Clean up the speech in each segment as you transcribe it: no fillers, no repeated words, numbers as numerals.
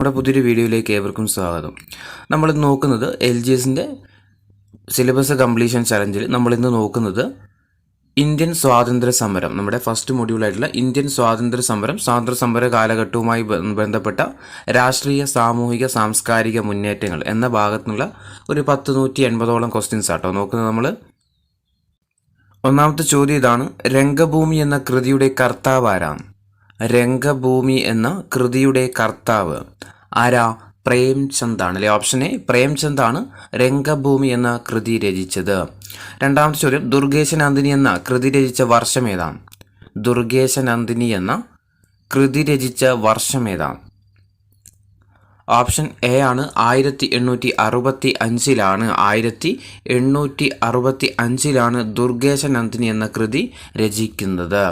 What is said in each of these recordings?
നമ്മുടെ പുതിയൊരു വീഡിയോയിലേക്ക് ഏവർക്കും സ്വാഗതം. നമ്മളിന്ന് നോക്കുന്നത് LGSന്റെ സിലബസ് കംപ്ലീഷൻ ചലഞ്ചിൽ നമ്മളിന്ന് നോക്കുന്നത് ഇന്ത്യൻ സ്വാതന്ത്ര്യ സമരം, നമ്മുടെ ഫസ്റ്റ് മൊഡ്യൂളായിട്ടുള്ള ഇന്ത്യൻ സ്വാതന്ത്ര്യ സമരം, സ്വാതന്ത്ര്യ സമര കാലഘട്ടവുമായി ബന്ധപ്പെട്ട രാഷ്ട്രീയ, സാമൂഹിക, സാംസ്കാരിക മുന്നേറ്റങ്ങൾ എന്ന ഭാഗത്തുനിന്നുള്ള ഒരു 180ഓളം ക്വസ്റ്റ്യൻസ് ആട്ടോ നോക്കുന്നത് നമ്മൾ. ഒന്നാമത്തെ ചോദ്യം ഇതാണ്: രംഗഭൂമി എന്ന കൃതിയുടെ കർത്താവ് ആരാണ്? രംഗഭൂമി എന്ന കൃതിയുടെ കർത്താവ് ആരാ? പ്രേംചന്ദ് ആണ് അല്ലെ. ഓപ്ഷൻ എ പ്രേംചന്ദ് ആണ് രംഗഭൂമി എന്ന കൃതി രചിച്ചത്. രണ്ടാമത്തെ ചോദ്യം: ദുർഗേശനന്ദിനി എന്ന കൃതി രചിച്ച വർഷം ഏതാണ്? ദുർഗേശനന്ദിനി എന്ന കൃതി രചിച്ച വർഷം ഏതാണ്? ഓപ്ഷൻ എ ആണ് 1865 1865 ദുർഗേശനന്ദിനി എന്ന കൃതി രചിക്കുന്നത്.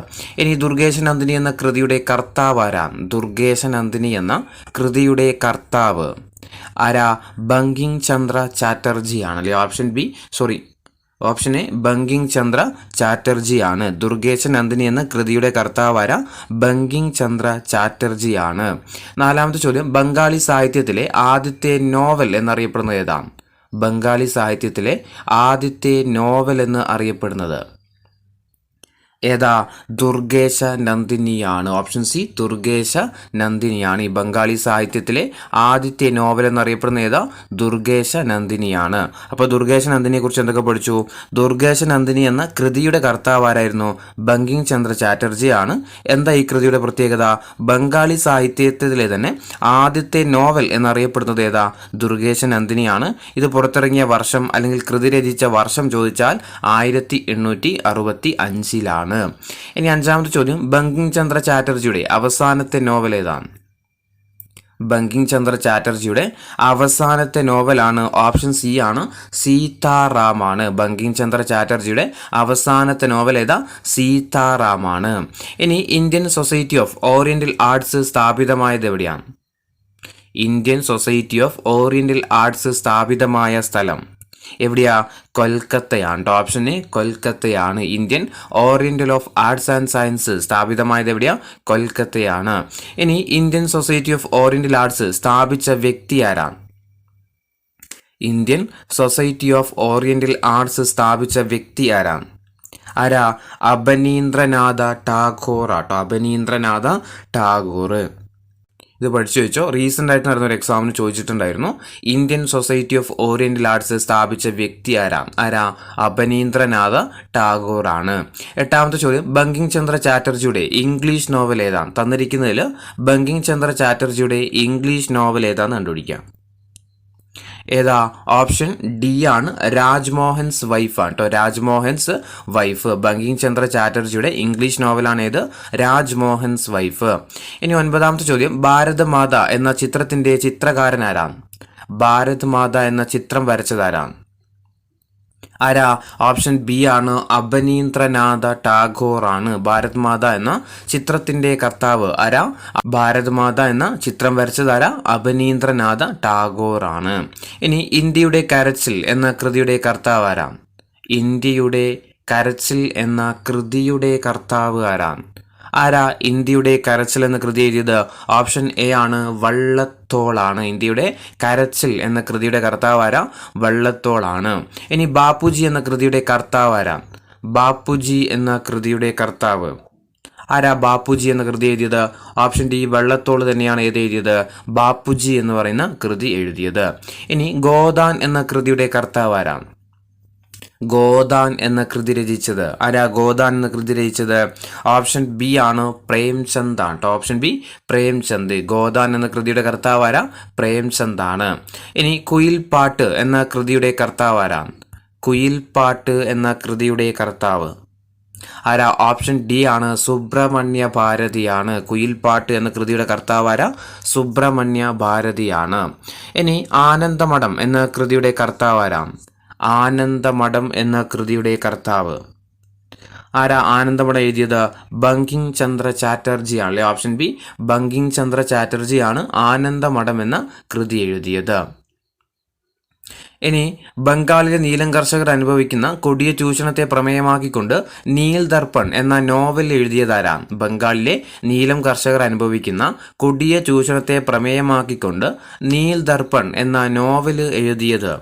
ഇനി ദുർഗേശനന്ദിനി എന്ന കൃതിയുടെ കർത്താവ് ആരാ? ദുർഗേശനന്ദിനി എന്ന കൃതിയുടെ കർത്താവ് ആരാ? ബങ്കിങ് ചന്ദ്ര ചാറ്റർജി ആണ് അല്ലെ. ഓപ്ഷൻ എ ബങ്കിങ് ചന്ദ്ര ചാറ്റർജി ആണ്. ദുർഗേശനന്ദിനി എന്ന കൃതിയുടെ കർത്താവ് ആരാ? ബങ്കിങ് ചന്ദ്ര ചാറ്റർജി ആണ്. നാലാമത്തെ ചോദ്യം: ബംഗാളി സാഹിത്യത്തിലെ ആദ്യത്തെ നോവൽ എന്നറിയപ്പെടുന്നത് ഏതാണ്? ബംഗാളി സാഹിത്യത്തിലെ ആദ്യത്തെ നോവൽ എന്ന് അറിയപ്പെടുന്നത് ഏതാ? ദുർഗേശ നന്ദിനിയാണ്. ഓപ്ഷൻ സി ദുർഗേശ നന്ദിനിയാണ്. ഈ ബംഗാളി സാഹിത്യത്തിലെ ആദ്യത്തെ നോവൽ എന്നറിയപ്പെടുന്ന ഏതാ? ദുർഗേശ നന്ദിനിയാണ്. അപ്പോൾ ദുർഗേശ നന്ദിനിയെ കുറിച്ച് എന്തൊക്കെ പഠിച്ചു? ദുർഗേശ നന്ദിനി എന്ന കൃതിയുടെ കർത്താവ് ആരായിരുന്നു? ബങ്കിങ് ചന്ദ്ര ചാറ്റർജി ആണ്. എന്താ ഈ കൃതിയുടെ പ്രത്യേകത? ബംഗാളി സാഹിത്യത്തിലെ തന്നെ ആദ്യത്തെ നോവൽ എന്നറിയപ്പെടുന്നത് ഏതാ? ദുർഗേശ നന്ദിനിയാണ്. ഇത് പുറത്തിറങ്ങിയ വർഷം അല്ലെങ്കിൽ കൃതി രചിച്ച വർഷം ചോദിച്ചാൽ 1865 ഇനി അഞ്ചാമത്തെ ചോദ്യം: ബങ്കിങ് ചന്ദ്ര ചാറ്റർജിയുടെ അവസാനത്തെ നോവൽ ഏതാണ്? ബങ്കിങ് ചന്ദ്ര ചാറ്റർജിയുടെ അവസാനത്തെ നോവലാണ് ഓപ്ഷൻ സി ആണ് സീതാറാമാണ്. ബങ്കിങ് ചന്ദ്ര ചാറ്റർജിയുടെ അവസാനത്തെ നോവൽ ഏതാ? സീതാറാമാണ്. ഇനി Indian society of oriental arts സ്ഥാപിതമായത് എവിടെയാണ്? Indian society of oriental arts സ്ഥാപിതമായ സ്ഥലം എവിടെയാ? കൊൽക്കത്തയാണ്. ഓപ്ഷൻ എ കൊൽക്കത്തയാണ്. Indian oriental of arts and science സ്ഥാപിതമായത് എവിടെയാ? കൊൽക്കത്തയാണ്. ഇനി Indian society of oriental arts സ്ഥാപിച്ച വ്യക്തി ആരാണ്? Indian society of oriental arts സ്ഥാപിച്ച വ്യക്തി ആരാണ്? ആരാ? അബനീന്ദ്രനാഥ ടാഗോർ ആട്ടോ. അബനീന്ദ്രനാഥ ടാഗോർ. ഇത് പഠിച്ചു വെച്ചോ. റീസെൻ്റ് ആയിട്ട് നടന്ന ഒരു എക്സാമിന് ചോദിച്ചിട്ടുണ്ടായിരുന്നു. Indian society of oriental arts സ്ഥാപിച്ച വ്യക്തി ആരാ? അബനീന്ദ്രനാഥ ടാഗോർ ആണ്. എട്ടാമത്തെ ചോദ്യം: ബങ്കിങ് ചന്ദ്ര ചാറ്റർജിയുടെ ഇംഗ്ലീഷ് നോവൽ ഏതാണ്? തന്നിരിക്കുന്നതിൽ ബങ്കിങ് ചന്ദ്ര ചാറ്റർജിയുടെ ഇംഗ്ലീഷ് നോവൽ ഏതാന്ന് കണ്ടുപിടിക്കാം. ഏതാ? ഓപ്ഷൻ ഡി ആണ് രാജ്മോഹൻസ് വൈഫ് ആണ് കേട്ടോ. രാജ്മോഹൻസ് വൈഫ്. ബങ്കിങ് ചന്ദ്ര ചാറ്റർജിയുടെ ഇംഗ്ലീഷ് നോവലാണ് ഏത്? രാജ്മോഹൻസ് വൈഫ്. ഇനി ഒൻപതാമത്തെ ചോദ്യം: ഭാരത് മാത എന്ന ചിത്രത്തിന്റെ ചിത്രകാരൻ ആരാണ്? ഭാരത് മാത എന്ന ചിത്രം വരച്ചതാരാണ്? ആരാ? ഓപ്ഷൻ ബി ആണ് അബനീന്ദ്രനാഥ ടാഗോർ ആണ്. ഭാരത് മാത എന്ന ചിത്രത്തിന്റെ കർത്താവ് ആരാ? ഭാരത് മാത എന്ന ചിത്രം വരച്ചതാരാ? അബനീന്ദ്രനാഥ ടാഗോർ ആണ്. ഇനി ഇന്ത്യയുടെ കരച്ചിൽ എന്ന കൃതിയുടെ കർത്താവ് ആരാ? ഇന്ത്യയുടെ കരച്ചിൽ എന്ന കൃതിയുടെ കർത്താവ് ആരാണ്? ആരാ ഇന്ത്യയുടെ കരച്ചിൽ എന്ന കൃതി എഴുതിയത്? ഓപ്ഷൻ എ ആണ് വള്ളത്തോളാണ്. ഇന്ത്യയുടെ കരച്ചിൽ എന്ന കൃതിയുടെ കർത്താവ് ആരാ? വള്ളത്തോളാണ്. ഇനി ബാപ്പുജി എന്ന കൃതിയുടെ കർത്താവ് ആരാ? ബാപ്പുജി എന്ന കൃതിയുടെ കർത്താവ് ആരാ? ബാപ്പുജി എന്ന കൃതി എഴുതിയത്? ഓപ്ഷൻ ഡി വള്ളത്തോൾ തന്നെയാണ് ഏത് എഴുതിയത്? ബാപ്പുജി എന്ന് പറയുന്ന കൃതി എഴുതിയത്. ഇനി ഗോദാൻ എന്ന കൃതിയുടെ കർത്താവ് ആരാ? ഗോദാൻ എന്ന കൃതി രചിച്ചത് ആരാ? ഗോദാൻ എന്ന കൃതി രചിച്ചത് ഓപ്ഷൻ ബി ആണ് പ്രേംചന്ദ് ആണ്. Option B Premchand. ഗോദാൻ എന്ന കൃതിയുടെ കർത്താവ് ആരാ? പ്രേംചന്ദ് ആണ്. ഇനി കുയിൽപ്പാട്ട് എന്ന കൃതിയുടെ കർത്താവ് ആരാ? കുയിൽപ്പാട്ട് എന്ന കൃതിയുടെ കർത്താവ് ആരാ? ഓപ്ഷൻ ഡി ആണ് സുബ്രഹ്മണ്യ ഭാരതിയാണ്. കുയിൽപ്പാട്ട് എന്ന കൃതിയുടെ കർത്താവ് ആരാ? സുബ്രഹ്മണ്യ ഭാരതിയാണ്. ഇനി ആനന്ദമഠം എന്ന കൃതിയുടെ കർത്താവ് ആരാ? ആനന്ദമഠം എന്ന കൃതിയുടെ കർത്താവ് ആരാ? ആനന്ദമഠം എഴുതിയത്? ബങ്കിങ് ചന്ദ്ര ചാറ്റർജി ആണ് അല്ലെ. ഓപ്ഷൻ ബി ബങ്കിങ് ചന്ദ്ര ചാറ്റർജി ആണ് ആനന്ദമഠം എന്ന കൃതി എഴുതിയത്. ഇനി ബംഗാളിലെ നീലം കർഷകർ അനുഭവിക്കുന്ന കൊടിയ ചൂഷണത്തെ പ്രമേയമാക്കിക്കൊണ്ട് നീൽ ദർപ്പൺ എന്ന നോവൽ എഴുതിയതാരാം? ബംഗാളിലെ നീലം കർഷകർ അനുഭവിക്കുന്ന കൊടിയ ചൂഷണത്തെ പ്രമേയമാക്കിക്കൊണ്ട് നീൽ ദർപ്പൺ എന്ന നോവൽ എഴുതിയത്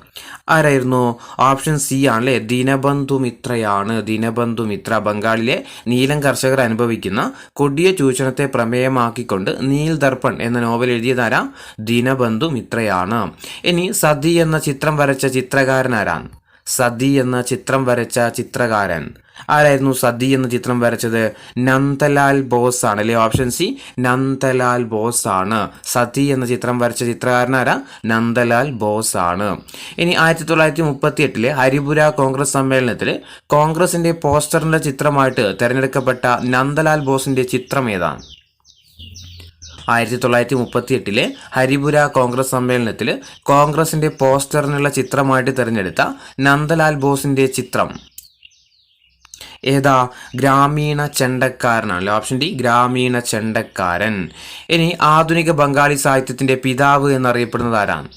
ആരായിരുന്നു? ഓപ്ഷൻ സി ആണല്ലേ, ദീനബന്ധു മിത്രയാണ്. ദീനബന്ധു മിത്ര. ബംഗാളിലെ നീലം കർഷകർ അനുഭവിക്കുന്ന കൊടിയ ചൂഷണത്തെ പ്രമേയമാക്കിക്കൊണ്ട് നീൽ ദർപ്പൺ എന്ന നോവൽ എഴുതിയതാരാ? ദീനബന്ധു മിത്രയാണ്. ഇനി സതി എന്ന ചിത്രം വരച്ച ചിത്രകാരൻ ആരാണ്? സതി എന്ന ചിത്രം വരച്ച ചിത്രകാരൻ ആരായിരുന്നു? സതി എന്ന ചിത്രം വരച്ചത് നന്ദലാൽ ബോസ് ആണ് അല്ലേ? ഓപ്ഷൻ സി നന്ദലാൽ ബോസ് ആണ്. സതി എന്ന ചിത്രം വരച്ച ചിത്രകാരൻ ആരാ? നന്ദലാൽ ബോസ് ആണ്. ഇനി 1938 ഹരിപുര കോൺഗ്രസ് സമ്മേളനത്തിൽ കോൺഗ്രസിന്റെ പോസ്റ്ററിന്റെ ചിത്രമായിട്ട് തിരഞ്ഞെടുക്കപ്പെട്ട നന്ദലാൽ ബോസിന്റെ ചിത്രം ഏതാണ്? 1938 ഹരിപുര കോൺഗ്രസ് സമ്മേളനത്തിൽ കോൺഗ്രസിന്റെ പോസ്റ്ററിനുള്ള ചിത്രമായിട്ട് തിരഞ്ഞെടുത്ത നന്ദലാൽ ബോസിന്റെ ചിത്രം ഏതാ? ഗ്രാമീണ ചെണ്ടക്കാരനാണല്ലോ. ഓപ്ഷൻ ഡി ഗ്രാമീണ ചെണ്ടക്കാരൻ. ഇനി ആധുനിക ബംഗാളി സാഹിത്യത്തിന്റെ പിതാവ് എന്നറിയപ്പെടുന്നത് ആരാണ്?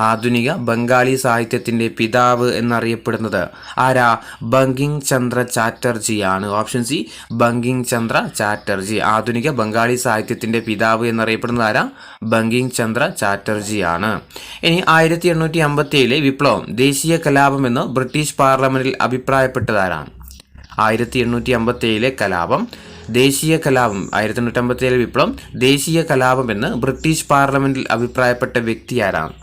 ആധുനിക ബംഗാളി സാഹിത്യത്തിന്റെ പിതാവ് എന്നറിയപ്പെടുന്നത് ആരാ? ബങ്കിങ് ചന്ദ്ര ചാറ്റർജിയാണ്. Option C Bankim Chandra Chatterji. ആധുനിക ബംഗാളി സാഹിത്യത്തിന്റെ പിതാവ് എന്നറിയപ്പെടുന്നത് ആരാ? ബങ്കിങ് ചന്ദ്ര ചാറ്റർജിയാണ്. ഇനി 1857 വിപ്ലവം ദേശീയ കലാപമെന്ന് ബ്രിട്ടീഷ് പാർലമെന്റിൽ അഭിപ്രായപ്പെട്ടതാരാണ്? 1857 കലാപം ദേശീയ കലാപം 1857 വിപ്ലവം ദേശീയ കലാപം എന്ന് ബ്രിട്ടീഷ് പാർലമെന്റിൽ അഭിപ്രായപ്പെട്ട വ്യക്തി ആരാണ്?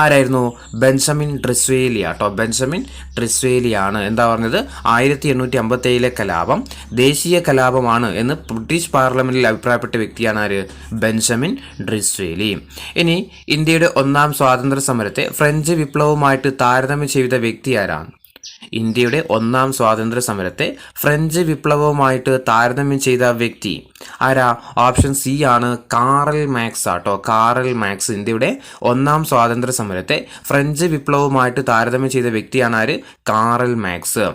ആരായിരുന്നു? ബെഞ്ചമിൻ ഡിസ്രേലി കേട്ടോ. ബെഞ്ചമിൻ ഡിസ്രേലിയാണ് എന്താ പറഞ്ഞത്? 1857 കലാപം ദേശീയ കലാപമാണ് എന്ന് ബ്രിട്ടീഷ് പാർലമെന്റിൽ അഭിപ്രായപ്പെട്ട വ്യക്തിയാണ് ആര്? Benjamin Disraeli. ഇനി ഇന്ത്യയുടെ ഒന്നാം സ്വാതന്ത്ര്യ സമരത്തെ ഫ്രഞ്ച് വിപ്ലവവുമായിട്ട് താരതമ്യം ചെയ്ത വ്യക്തി ആരാണ്? ഇന്ത്യയുടെ ഒന്നാം സ്വാതന്ത്ര്യ സമരത്തെ ഫ്രഞ്ച് വിപ്ലവവുമായിട്ട് താരതമ്യം ചെയ്ത വ്യക്തി ആരാ? ഓപ്ഷൻ സി ആണ് കാറൽ മാക്സ് ആട്ടോ. കാറൽ മാക്സ് ഇന്ത്യയുടെ ഒന്നാം സ്വാതന്ത്ര്യ സമരത്തെ ഫ്രഞ്ച് വിപ്ലവവുമായിട്ട് താരതമ്യം ചെയ്ത വ്യക്തിയാണ് ആര്? Karl max.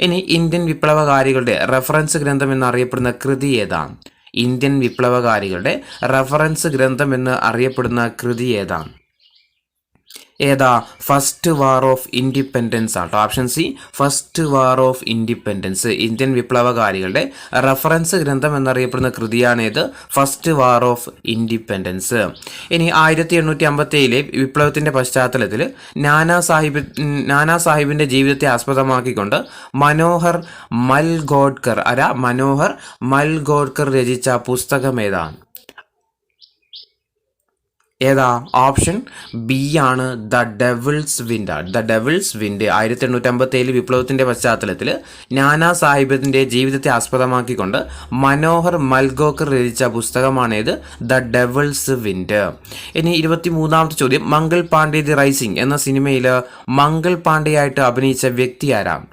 ഇനി ഇന്ത്യൻ വിപ്ലവകാരികളുടെ റെഫറൻസ് ഗ്രന്ഥം എന്നറിയപ്പെടുന്ന കൃതി ഏതാണ്? ഇന്ത്യൻ വിപ്ലവകാരികളുടെ റെഫറൻസ് ഗ്രന്ഥം എന്ന് അറിയപ്പെടുന്ന കൃതി ഏതാണ്? ഏതാ? ഫസ്റ്റ് വാർ ഓഫ് ഇൻഡിപെൻഡൻസ് ആട്ടോ. Option C first war of independence. Indian വിപ്ലവകാരികളുടെ റെഫറൻസ് ഗ്രന്ഥം എന്നറിയപ്പെടുന്ന കൃതിയാണേത്? First war of independence. ഇനി 1857 വിപ്ലവത്തിന്റെ പശ്ചാത്തലത്തിൽ നാനാ സാഹിബിന്റെ ജീവിതത്തെ ആസ്പദമാക്കിക്കൊണ്ട് മനോഹർ മൽഗോഡ്കർ മനോഹർ മൽഗോഡ്കർ രചിച്ച പുസ്തകം ഏതാണ്? ഏതാ? ഓപ്ഷൻ ബി ആണ് the devil's wind. The devil's wind 1857 വിപ്ലവത്തിന്റെ പശ്ചാത്തലത്തിൽ നാനാ സാഹിബിന്റെ ജീവിതത്തെ ആസ്പദമാക്കിക്കൊണ്ട് മനോഹർ മൽഗോക്കർ രചിച്ച പുസ്തകമാണേത്? The devil's wind. ഇനി 23ാമത്തെ ചോദ്യം, മംഗൾ പാണ്ഡെ ദി റൈസിംഗ് എന്ന സിനിമയിൽ മംഗൾ പാണ്ഡെയായിട്ട് അഭിനയിച്ച വ്യക്തി ആരാണ്?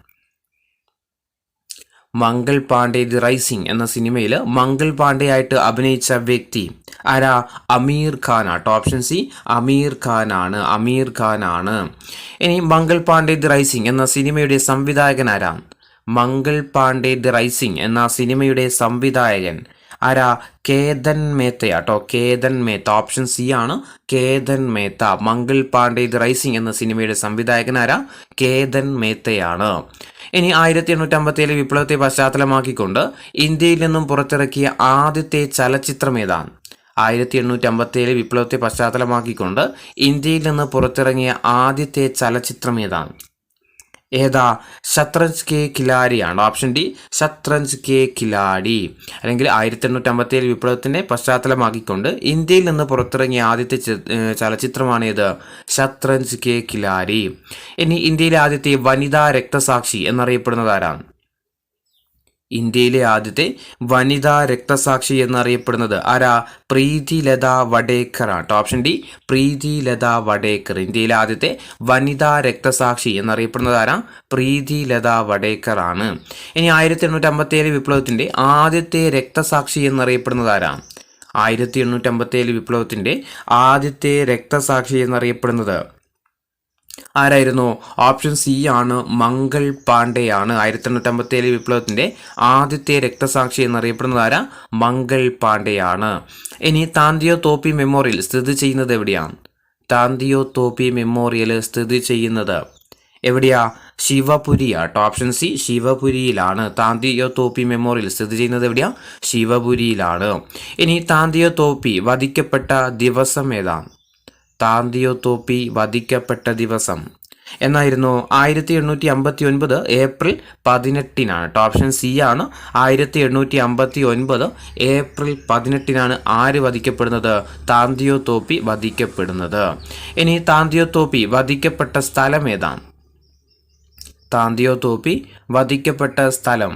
മംഗൾ പാണ്ഡെ ദി റൈസിംഗ് എന്ന സിനിമയിൽ മംഗൾ പാണ്ഡെയായിട്ട് അഭിനയിച്ച വ്യക്തി ആരാ? അമീർ ഖാൻ ആട്ടോ. ഓപ്ഷൻ സി അമീർ ഖാൻ ആണ്. അമീർ ഖാൻ ആണ്. ഇനി മംഗൾ പാണ്ഡെ ദി റൈസിംഗ് എന്ന സിനിമയുടെ സംവിധായകൻ ആരാ? മംഗൾ പാണ്ഡെ ദി റൈസിംഗ് എന്ന സിനിമയുടെ സംവിധായകൻ ആരാ? കേതൻ മേത്തയാട്ടോ. കേതൻ മേത്ത. ഓപ്ഷൻ സി ആണ് കേതൻ മേത്ത. മംഗൾ പാണ്ഡെ ദി റൈസിംഗ് എന്ന സിനിമയുടെ സംവിധായകൻ ആരാ? കേതൻ മേത്തയാണ്. ഇനി 1857 വിപ്ലവത്തെ പശ്ചാത്തലമാക്കിക്കൊണ്ട് ഇന്ത്യയിൽ നിന്നും പുറത്തിറക്കിയ ആദ്യത്തെ ചലച്ചിത്രം ഏതാണ്? 1857 വിപ്ലവത്തെ പശ്ചാത്തലമാക്കിക്കൊണ്ട് ഇന്ത്യയിൽ നിന്ന് പുറത്തിറങ്ങിയ ആദ്യത്തെ ചലച്ചിത്രം ഏതാണ്? ഏതാ? ശത്രഞ്ച് കെ ഖിലാഡിയാണ്. Option D Shatranj ke Khiladi. അല്ലെങ്കിൽ 1857 വിപ്ലവത്തിന്റെ പശ്ചാത്തലമാക്കിക്കൊണ്ട് ഇന്ത്യയിൽ നിന്ന് പുറത്തിറങ്ങിയ ആദ്യത്തെ ചലച്ചിത്രമാണ് ഏത്? ശത്രഞ്ച് കെ ഖിലാഡി. ഇനി ഇന്ത്യയിലെ ആദ്യത്തെ വനിതാ രക്തസാക്ഷി എന്നറിയപ്പെടുന്നത് ആരാണ്? ഇന്ത്യയിലെ ആദ്യത്തെ വനിതാ രക്തസാക്ഷി എന്നറിയപ്പെടുന്നത് ആരാ? പ്രീതി ലത വഡേക്കർ ആട്ടോ. ഓപ്ഷൻ ഡി പ്രീതി ലത വഡേക്കർ. ഇന്ത്യയിലെ ആദ്യത്തെ വനിതാ രക്തസാക്ഷി എന്നറിയപ്പെടുന്നത് ആരാ? പ്രീതി ലത വഡേക്കർ ആണ്. ഇനി 1857 വിപ്ലവത്തിന്റെ ആദ്യത്തെ രക്തസാക്ഷി എന്നറിയപ്പെടുന്നത് ആരാ? 1857 വിപ്ലവത്തിന്റെ ആദ്യത്തെ രക്തസാക്ഷി എന്നറിയപ്പെടുന്നത് ആരായിരുന്നു? ഓപ്ഷൻ സി ആണ് മംഗൾ പാണ്ഡെയാണ്. 1857 വിപ്ലവത്തിന്റെ ആദ്യത്തെ രക്തസാക്ഷി എന്നറിയപ്പെടുന്നത് ആരാ? മംഗൾ പാണ്ഡെയാണ്. ഇനി താന്തിയോ തോപ്പി മെമ്മോറിയൽ സ്ഥിതി ചെയ്യുന്നത് എവിടെയാണ്? താന്തിയോ തോപ്പി മെമ്മോറിയൽ സ്ഥിതി ചെയ്യുന്നത്? എവിടെയാ? ശിവപുരിയാട്ടോ. Option C ശിവപുരിയിലാണ് Tantia Tope memorial സ്ഥിതി ചെയ്യുന്നത്. എവിടെയാ? ശിവപുരിയിലാണ്. ഇനി താന്തിയോ തോപ്പി വധിക്കപ്പെട്ട ദിവസം ഏതാണ്? താന്തിയോ തോപ്പി വധിക്കപ്പെട്ട ദിവസം എന്നായിരുന്നു? 1859 ഏപ്രിൽ 18 ഓപ്ഷൻ സി ആണ്. 1859 ഏപ്രിൽ 18 ആര് വധിക്കപ്പെടുന്നത്? താന്തിയോ തോപ്പി വധിക്കപ്പെടുന്നത്. ഇനി താന്തിയോ തോപ്പി വധിക്കപ്പെട്ട സ്ഥലം ഏതാണ്? താന്തിയോ തോപ്പി വധിക്കപ്പെട്ട സ്ഥലം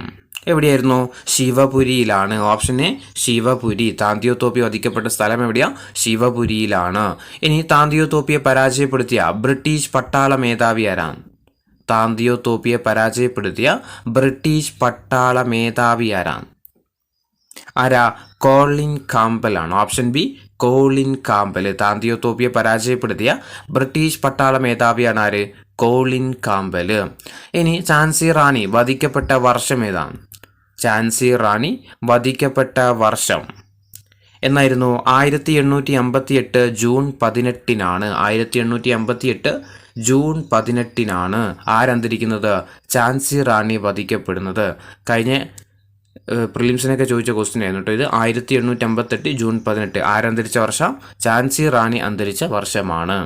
എവിടെയായിരുന്നു? ശിവപുരിയിലാണ്. Option A Shivpuri. താന്തിയോ തോപ്പി വധിക്കപ്പെട്ട സ്ഥലം എവിടെയാ? ശിവപുരിയിലാണ്. ഇനി താന്തിയോ തോപ്പിയെ പരാജയപ്പെടുത്തിയ ബ്രിട്ടീഷ് പട്ടാള മേധാവി ആരാണ്? താന്തിയോ തോപ്പിയെ പരാജയപ്പെടുത്തിയ ബ്രിട്ടീഷ് പട്ടാള മേധാവി ആരാണ്? ആരാ? കോളിൻ കാമ്പൽ ആണ്. Option B Colin Campbell. Tantia തോപ്പിയെ പരാജയപ്പെടുത്തിയ ബ്രിട്ടീഷ് പട്ടാള മേധാവിയാണ് ആര്? Colin Campbell. ഇനി ഝാൻസി റാണി വധിക്കപ്പെട്ട വർഷം ഏതാണ്? ഝാൻസി റാണി വധിക്കപ്പെട്ട വർഷം എന്നായിരുന്നു? 1858 ജൂൺ 18 1858 ജൂൺ 18 ആരന്തരിക്കുന്നത്? ഝാൻസി റാണി വധിക്കപ്പെടുന്നത്. കഴിഞ്ഞ പ്രിലിംസിനൊക്കെ ചോദിച്ച ക്വസ്റ്റ്യൻ ആയിരുന്നു കേട്ടോ ഇത്. 1858 ജൂൺ 18 ആരന്തരിച്ച വർഷം? ഝാൻസി റാണി അന്തരിച്ച വർഷമാണ്.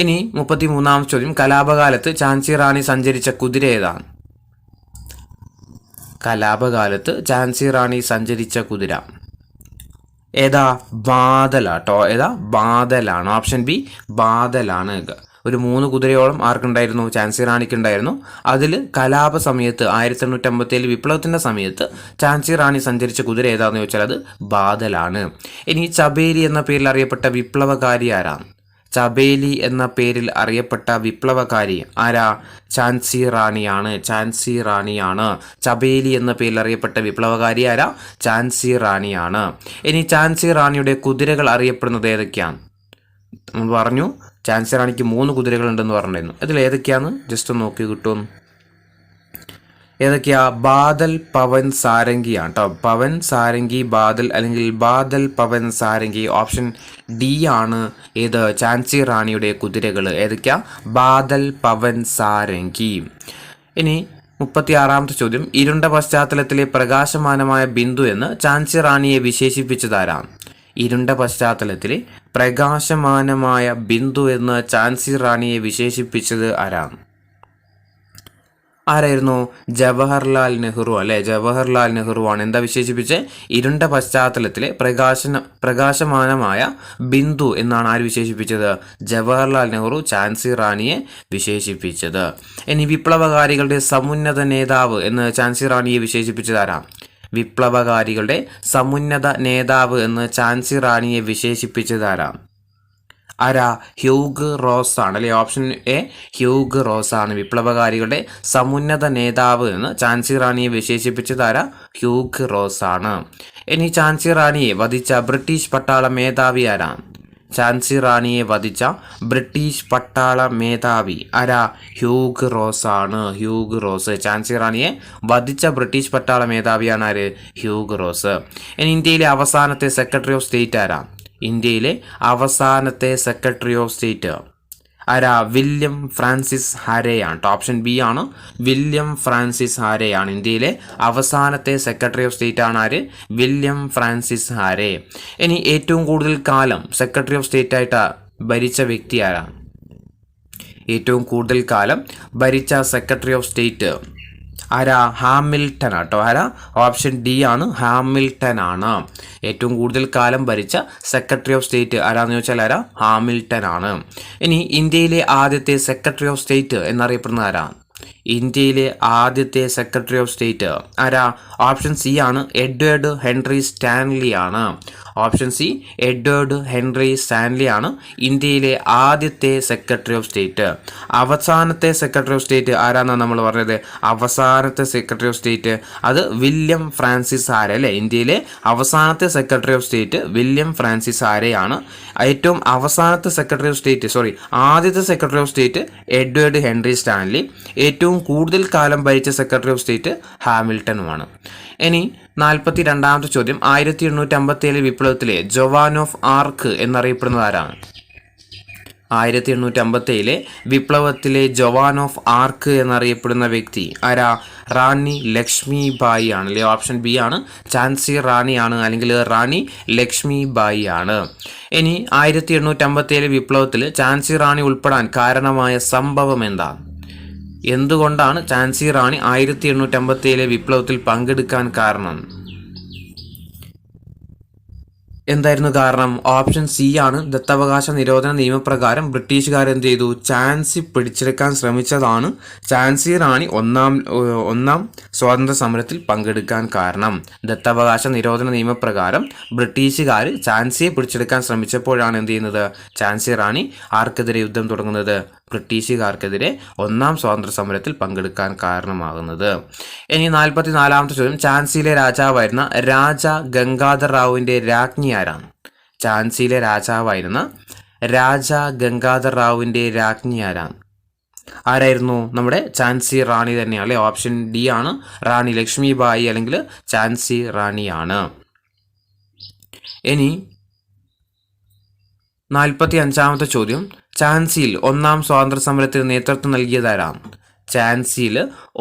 ഇനി 33-ാം ചോദ്യം, കലാപകാലത്ത് ഝാൻസി റാണി സഞ്ചരിച്ച കുതിര ഏതാണ്? കലാപകാലത്ത് ഝാൻസി റാണി സഞ്ചരിച്ച കുതിര ഏതാ? ബാദലാട്ടോ. ഏതാ? ബാദലാണ്. ഓപ്ഷൻ ബി ബാദലാണ്. ഒരു 3 കുതിരയോളം ആർക്കുണ്ടായിരുന്നു? ഝാൻസി റാണിക്കുണ്ടായിരുന്നു. അതിൽ കലാപ സമയത്ത് 1857 വിപ്ലവത്തിൻ്റെ സമയത്ത് ഝാൻസി റാണി സഞ്ചരിച്ച കുതിര ഏതാണെന്ന് ചോദിച്ചാൽ അത് ബാദലാണ്. ഇനി ചബേലി എന്ന പേരിൽ അറിയപ്പെട്ട വിപ്ലവകാരി ആരാണ്? ചബേലി എന്ന പേരിൽ അറിയപ്പെട്ട വിപ്ലവകാരി ആരാ? ഝാൻസി റാണിയാണ്. ഝാൻസി റാണിയാണ്. ചബേലി എന്ന പേരിൽ അറിയപ്പെട്ട വിപ്ലവകാരി ആരാ? ഝാൻസി റാണിയാണ്. ഇനി ഝാൻസി റാണിയുടെ കുതിരകൾ അറിയപ്പെടുന്നത് ഏതൊക്കെയാണ്? നമ്മൾ പറഞ്ഞു ഝാൻസി റാണിക്ക് 3 കുതിരകൾ ഉണ്ടെന്ന് പറഞ്ഞിരുന്നു. ഇതിൽ ഏതൊക്കെയാന്ന് ജസ്റ്റ് നോക്കി കിട്ടും. ഏതൊക്കെയാ? ബാദൽ, പവൻ, സാരംഗിയാണ് കേട്ടോ. പവൻ, സാരംഗി, ബാദൽ അല്ലെങ്കിൽ ബാദൽ, പവൻ, സാരംഗി. ഓപ്ഷൻ ഡി ആണ് ഏത്? ഝാൻസി റാണിയുടെ കുതിരകൾ ഏതൊക്കെയാ? ബാദൽ, പവൻ, സാരംഗി. ഇനി 36-ാമത്തെ ചോദ്യം, ഇരുണ്ട പശ്ചാത്തലത്തിലെ പ്രകാശമാനമായ ബിന്ദു എന്ന് ഝാൻസി റാണിയെ വിശേഷിപ്പിച്ചതാരാണ്? ഇരുണ്ട പശ്ചാത്തലത്തിലെ പ്രകാശമാനമായ ബിന്ദു എന്ന് ഝാൻസി റാണിയെ വിശേഷിപ്പിച്ചത് ആരാണ്? ആരായിരുന്നു? ജവഹർലാൽ നെഹ്റു അല്ലെ. ജവഹർലാൽ നെഹ്റു ആണ് എന്താ വിശേഷിപ്പിച്ചത്? ഇരുണ്ട പശ്ചാത്തലത്തിലെ പ്രകാശമാനമായ ബിന്ദു എന്നാണ് ആര് വിശേഷിപ്പിച്ചത്? ജവഹർലാൽ നെഹ്റു ഝാൻസി റാണിയെ വിശേഷിപ്പിച്ചത്. ഇനി വിപ്ലവകാരികളുടെ സമുന്നത നേതാവ് എന്ന് ഝാൻസി റാണിയെ വിശേഷിപ്പിച്ചത് ആരാ? വിപ്ലവകാരികളുടെ സമുന്നത നേതാവ് എന്ന് ഝാൻസി റാണിയെ വിശേഷിപ്പിച്ചത് ആരാ? ആരാ? ഹ്യൂഗ് റോസ് ആണ് അല്ലെ. ഓപ്ഷൻ എ ഹ്യൂഗ് റോസ് ആണ് വിപ്ലവകാരികളുടെ സമുന്നത നേതാവ് എന്ന് ഝാൻസി റാണിയെ വിശേഷിപ്പിച്ചത് ആരാ? ഹ്യൂഗ് റോസ് ആണ്. ഇനി ഝാൻസി റാണിയെ വധിച്ച ബ്രിട്ടീഷ് പട്ടാള മേധാവി ആരാണ്? ഝാൻസി റാണിയെ വധിച്ച ബ്രിട്ടീഷ് പട്ടാള മേധാവി ആരാ? ഹ്യൂഗ് റോസ് ആണ്. ഹ്യൂഗ് റോസ്. ഝാൻസി റാണിയെ വധിച്ച ബ്രിട്ടീഷ് പട്ടാള മേധാവിയാണ് ആര്? Hugh Rose. ഇനി ഇന്ത്യയിലെ അവസാനത്തെ സെക്രട്ടറി ഓഫ് സ്റ്റേറ്റ് ആരാ? ഇന്ത്യയിലെ അവസാനത്തെ സെക്രട്ടറി ഓഫ് സ്റ്റേറ്റ് ആരാ? വില്യം ഫ്രാൻസിസ് ഹാരെയാണ്. ഓപ്ഷൻ ബി ആണ് വില്യം ഫ്രാൻസിസ് ഹാരെയാണ്. ഇന്ത്യയിലെ അവസാനത്തെ സെക്രട്ടറി ഓഫ് സ്റ്റേറ്റ് ആണ് ആര്? William Francis Hare. ഇനി ഏറ്റവും കൂടുതൽ കാലം സെക്രട്ടറി ഓഫ് സ്റ്റേറ്റ് ആയിട്ട് ഭരിച്ച വ്യക്തി ആരാ? ഏറ്റവും കൂടുതൽ കാലം ഭരിച്ച സെക്രട്ടറി ഓഫ് സ്റ്റേറ്റ് ആരാ? ഹാമിൽട്ടൺ ആട്ടോ. ആരാ? ഓപ്ഷൻ ഡി ആണ് ഹാമിൽട്ടൺ ആണ്. ഏറ്റവും കൂടുതൽ കാലം ഭരിച്ച സെക്രട്ടറി ഓഫ് സ്റ്റേറ്റ് ആരാന്ന് ചോദിച്ചാൽ ആരാ? ഹാമിൽട്ടൺ ആണ്. ഇനി ഇന്ത്യയിലെ ആദ്യത്തെ സെക്രട്ടറി ഓഫ് സ്റ്റേറ്റ് എന്നറിയപ്പെടുന്നത് ആരാ? ഇന്ത്യയിലെ ആദ്യത്തെ സെക്രട്ടറി ഓഫ് സ്റ്റേറ്റ് ആരാ? ഓപ്ഷൻ സി ആണ് എഡ്വേർഡ് ഹെൻറി സ്റ്റാൻലി ആണ്. Option C Edward Henry Stanley ആണ് ഇന്ത്യയിലെ ആദ്യത്തെ സെക്രട്ടറി ഓഫ് സ്റ്റേറ്റ്. അവസാനത്തെ സെക്രട്ടറി ഓഫ് സ്റ്റേറ്റ് ആരാന്നാണ് നമ്മൾ പറഞ്ഞത്? അവസാനത്തെ സെക്രട്ടറി ഓഫ് സ്റ്റേറ്റ് അത് വില്യം ഫ്രാൻസിസ് ഹാരെ അല്ലേ. ഇന്ത്യയിലെ അവസാനത്തെ secretary of state William Francis ഹാരെയാണ്. ഏറ്റവും അവസാനത്തെ സെക്രട്ടറി ഓഫ് സ്റ്റേറ്റ് ആദ്യത്തെ secretary of state Edward Henry Stanley. ഏറ്റവും കൂടുതൽ കാലം ഭരിച്ച സെക്രട്ടറി ഓഫ് സ്റ്റേറ്റ് ഹാമിൽട്ടനുമാണ്. ഇനി 42-ാമത്തെ ചോദ്യം, 1857 വിപ്ലവത്തിലെ ജോവാൻ ഓഫ് ആർക്ക് എന്നറിയപ്പെടുന്നത് ആരാണ്? 1857 വിപ്ലവത്തിലെ ജവാൻ ഓഫ് ആർക്ക് എന്നറിയപ്പെടുന്ന വ്യക്തി ആരാ? റാണി ലക്ഷ്മിബായി ആണ് അല്ലെ? ഓപ്ഷൻ ബി ആണ്. ഝാൻസി റാണിയാണ് അല്ലെങ്കിൽ റാണി ലക്ഷ്മിബായി ആണ്. ഇനി 1857 വിപ്ലവത്തിൽ ഝാൻസി റാണി ഉൾപ്പെടാൻ കാരണമായ സംഭവം എന്താ? എന്തുകൊണ്ടാണ് ഝാൻസി റാണി 1857 വിപ്ലവത്തിൽ പങ്കെടുക്കാൻ കാരണം? എന്തായിരുന്നു കാരണം? ഓപ്ഷൻ സി ആണ്. ദത്തവകാശ നിരോധന നിയമപ്രകാരം ബ്രിട്ടീഷുകാർ എന്ത് ചെയ്തു? ഝാൻസി പിടിച്ചെടുക്കാൻ ശ്രമിച്ചതാണ് ഝാൻസി റാണി ഒന്നാം സ്വാതന്ത്ര്യ സമരത്തിൽ പങ്കെടുക്കാൻ കാരണം. ദത്തവകാശ നിരോധന നിയമപ്രകാരം ബ്രിട്ടീഷുകാർ ഝാൻസിയെ പിടിച്ചെടുക്കാൻ ശ്രമിച്ചപ്പോഴാണ് എന്ത് ചെയ്യുന്നത്? ഝാൻസി റാണി ആർക്കെതിരെ യുദ്ധം തുടങ്ങുന്നത്? ബ്രിട്ടീഷുകാർക്കെതിരെ ഒന്നാം സ്വാതന്ത്ര്യ സമരത്തിൽ പങ്കെടുക്കാൻ കാരണമാകുന്നത്. ഇനി 44ാമത്തെ ചോദ്യം, ഝാൻസിയിലെ രാജാവായിരുന്ന രാജ ഗംഗാധർ റാവുവിൻ്റെ രാജ്ഞി ആരാണ്? ഝാൻസിയിലെ രാജാവായിരുന്ന രാജ ഗംഗാധർ റാവുവിൻ്റെ രാജ്ഞി ആരാണ്? ആരായിരുന്നു? നമ്മുടെ ഝാൻസി റാണി തന്നെയാണ് അല്ലെ? ഓപ്ഷൻ ഡി ആണ്. റാണി ലക്ഷ്മിബായി അല്ലെങ്കിൽ ഝാൻസി റാണിയാണ്. ഇനി 45ാമത്തെ ചോദ്യം, ഝാൻസിയിൽ ഒന്നാം സ്വാതന്ത്ര്യ സമരത്തിന് നേതൃത്വം നൽകിയതാരാണ്? ഝാൻസിയിൽ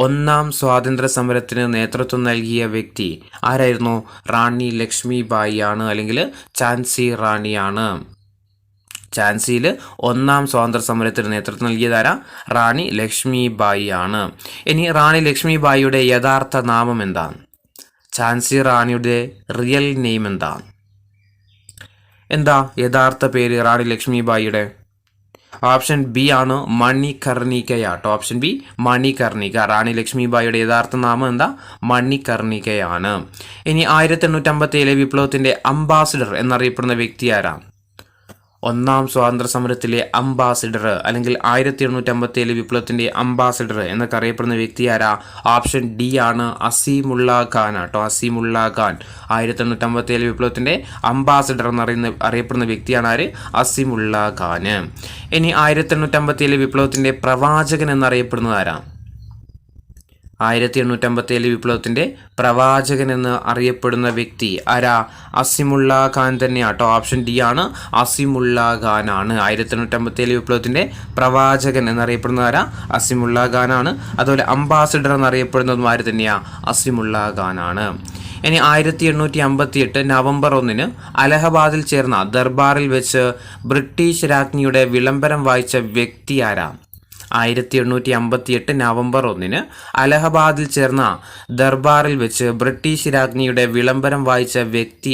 ഒന്നാം സ്വാതന്ത്ര്യ സമരത്തിന് നേതൃത്വം നൽകിയ വ്യക്തി ആരായിരുന്നു? റാണി ലക്ഷ്മിബായി ആണ് അല്ലെങ്കിൽ ഝാൻസി റാണിയാണ്. ഝാൻസിയിൽ ഒന്നാം സ്വാതന്ത്ര്യ സമരത്തിന് നേതൃത്വം നൽകിയതാരാ? റാണി ലക്ഷ്മിബായി ആണ്. ഇനി റാണി ലക്ഷ്മിബായിയുടെ യഥാർത്ഥ നാമം എന്താണ്? ഝാൻസി റാണിയുടെ റിയൽ നെയിം എന്താണ്? എന്താ യഥാർത്ഥ പേര് റാണി ലക്ഷ്മിബായിയുടെ? ഓപ്ഷൻ ബി ആണ് മണികർണികയാട്ടോ. Option B Manikarnika. റാണി ലക്ഷ്മിബായിയുടെ യഥാർത്ഥ നാമം എന്താ? മണികർണികയാണ്. ഇനി 1857 വിപ്ലവത്തിന്റെ അംബാസിഡർ എന്നറിയപ്പെടുന്ന വ്യക്തി ആരാണ്? ഒന്നാം സ്വാതന്ത്ര്യ സമരത്തിലെ അംബാസിഡർ അല്ലെങ്കിൽ 1857 വിപ്ലവത്തിന്റെ അംബാസിഡർ എന്നൊക്കെ അറിയപ്പെടുന്ന വ്യക്തി ആരാ? ഓപ്ഷൻ ഡി ആണ്. അസീമുള്ള ഖാൻ ആട്ടോ. അസീമുള്ള ഖാൻ 1857 വിപ്ലവത്തിന്റെ അംബാസിഡർ അറിയപ്പെടുന്ന വ്യക്തിയാണ് ആര്? അസീമുള്ള ഖാൻ. ഇനി 1857 വിപ്ലവത്തിന്റെ പ്രവാചകൻ എന്നറിയപ്പെടുന്നത് ആരാ? 1857 വിപ്ലവത്തിന്റെ പ്രവാചകൻ എന്ന് അറിയപ്പെടുന്ന വ്യക്തി ആരാ? അസീമുള്ള ഖാൻ തന്നെയാട്ടോ. ഓപ്ഷൻ ഡി ആണ്. അസീമുള്ള ഖാൻ ആണ് 1857 വിപ്ലവത്തിന്റെ പ്രവാചകൻ എന്നറിയപ്പെടുന്ന ആരാ? അസീമുള്ള ഖാൻ ആണ്. അതുപോലെ അംബാസിഡർ എന്നറിയപ്പെടുന്നതും ആര് തന്നെയാ? അസീമുള്ള ഖാൻ ആണ്. ഇനി 1858 നവംബർ 1 അലഹബാദിൽ ചേർന്ന ദർബാറിൽ വെച്ച് ബ്രിട്ടീഷ് രാജ്ഞിയുടെ വിളംബരം വായിച്ച വ്യക്തി ആരാ? 1858 നവംബർ 1 അലഹബാദിൽ ചേർന്ന ദർബാറിൽ വെച്ച് ബ്രിട്ടീഷ് രാജ്ഞിയുടെ വിളംബരം വായിച്ച വ്യക്തി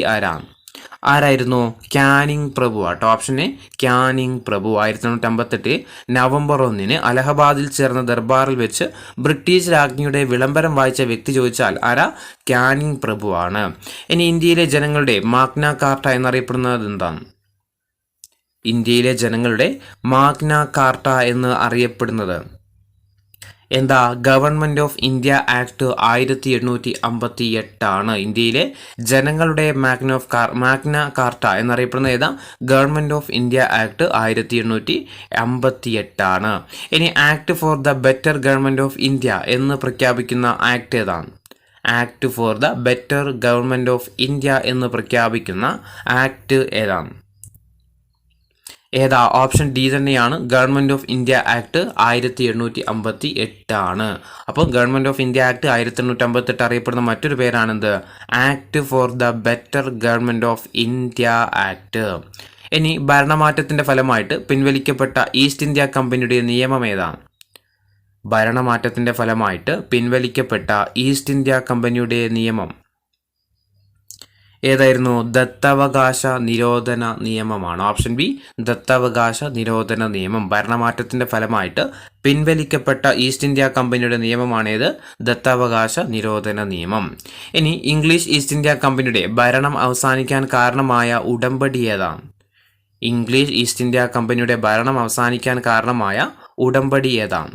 ആരായിരുന്നു? ക്യാനിങ് പ്രഭു ആട്ടോ. ഓപ്ഷൻ എ ക്യാനിങ് പ്രഭു. 1858 നവംബർ 1 അലഹബാദിൽ ചേർന്ന ദർബാറിൽ വെച്ച് ബ്രിട്ടീഷ് രാജ്ഞിയുടെ വിളംബരം വായിച്ച വ്യക്തി ചോദിച്ചാൽ ആരാ? ക്യാനിങ് പ്രഭു ആണ്. ഇനി ഇന്ത്യയിലെ ജനങ്ങളുടെ മാഗ്ന കാർട്ട എന്നറിയപ്പെടുന്നത് എന്താണ്? ഇന്ത്യയിലെ ജനങ്ങളുടെ മാഗ്ന കാർട്ട എന്ന് അറിയപ്പെടുന്നത് എന്താ? ഗവൺമെന്റ് ഓഫ് ഇന്ത്യ ആക്ട് 1858 ആണ്. ഇന്ത്യയിലെ ജനങ്ങളുടെ മാഗ്ന കാർട്ട എന്നറിയപ്പെടുന്ന ഏതാ? ഗവൺമെന്റ് ഓഫ് ഇന്ത്യ ആക്ട് 1858 ആണ്. ഇനി act for the better government of India എന്ന് പ്രഖ്യാപിക്കുന്ന ആക്ട് ഏതാണ്? Act for the better government of India എന്ന് പ്രഖ്യാപിക്കുന്ന ആക്ട് ഏതാണ്? ഏതാ? ഓപ്ഷൻ ഡി തന്നെയാണ്. ഗവൺമെന്റ് ഓഫ് ഇന്ത്യ ആക്ട് 1858 ആണ്. അപ്പോൾ ഗവൺമെന്റ് ഓഫ് ഇന്ത്യ ആക്ട് 1858 അറിയപ്പെടുന്ന മറ്റൊരു പേരാണെന്ത്? Act for the better government of India act. ഇനി ഭരണമാറ്റത്തിന്റെ ഫലമായിട്ട് പിൻവലിക്കപ്പെട്ട ഈസ്റ്റ് ഇന്ത്യ കമ്പനിയുടെ നിയമം ഏതാണ്? ഭരണമാറ്റത്തിന്റെ ഫലമായിട്ട് പിൻവലിക്കപ്പെട്ട ഈസ്റ്റ് ഇന്ത്യ കമ്പനിയുടെ നിയമം ഏതായിരുന്നു? ദത്തവകാശ നിരോധന നിയമമാണ്. ഓപ്ഷൻ ബി ദത്തവകാശ നിരോധന നിയമം. ഭരണമാറ്റത്തിന്റെ ഫലമായിട്ട് പിൻവലിക്കപ്പെട്ട ഈസ്റ്റ് ഇന്ത്യ കമ്പനിയുടെ നിയമമാണേത്? ദത്തവകാശ നിരോധന നിയമം. ഇനി ഇംഗ്ലീഷ് ഈസ്റ്റ് ഇന്ത്യ കമ്പനിയുടെ ഭരണം അവസാനിക്കാൻ കാരണമായ ഉടമ്പടി ഏതാണ്? ഇംഗ്ലീഷ് ഈസ്റ്റ് ഇന്ത്യ കമ്പനിയുടെ ഭരണം അവസാനിക്കാൻ കാരണമായ ഉടമ്പടി ഏതാണ്?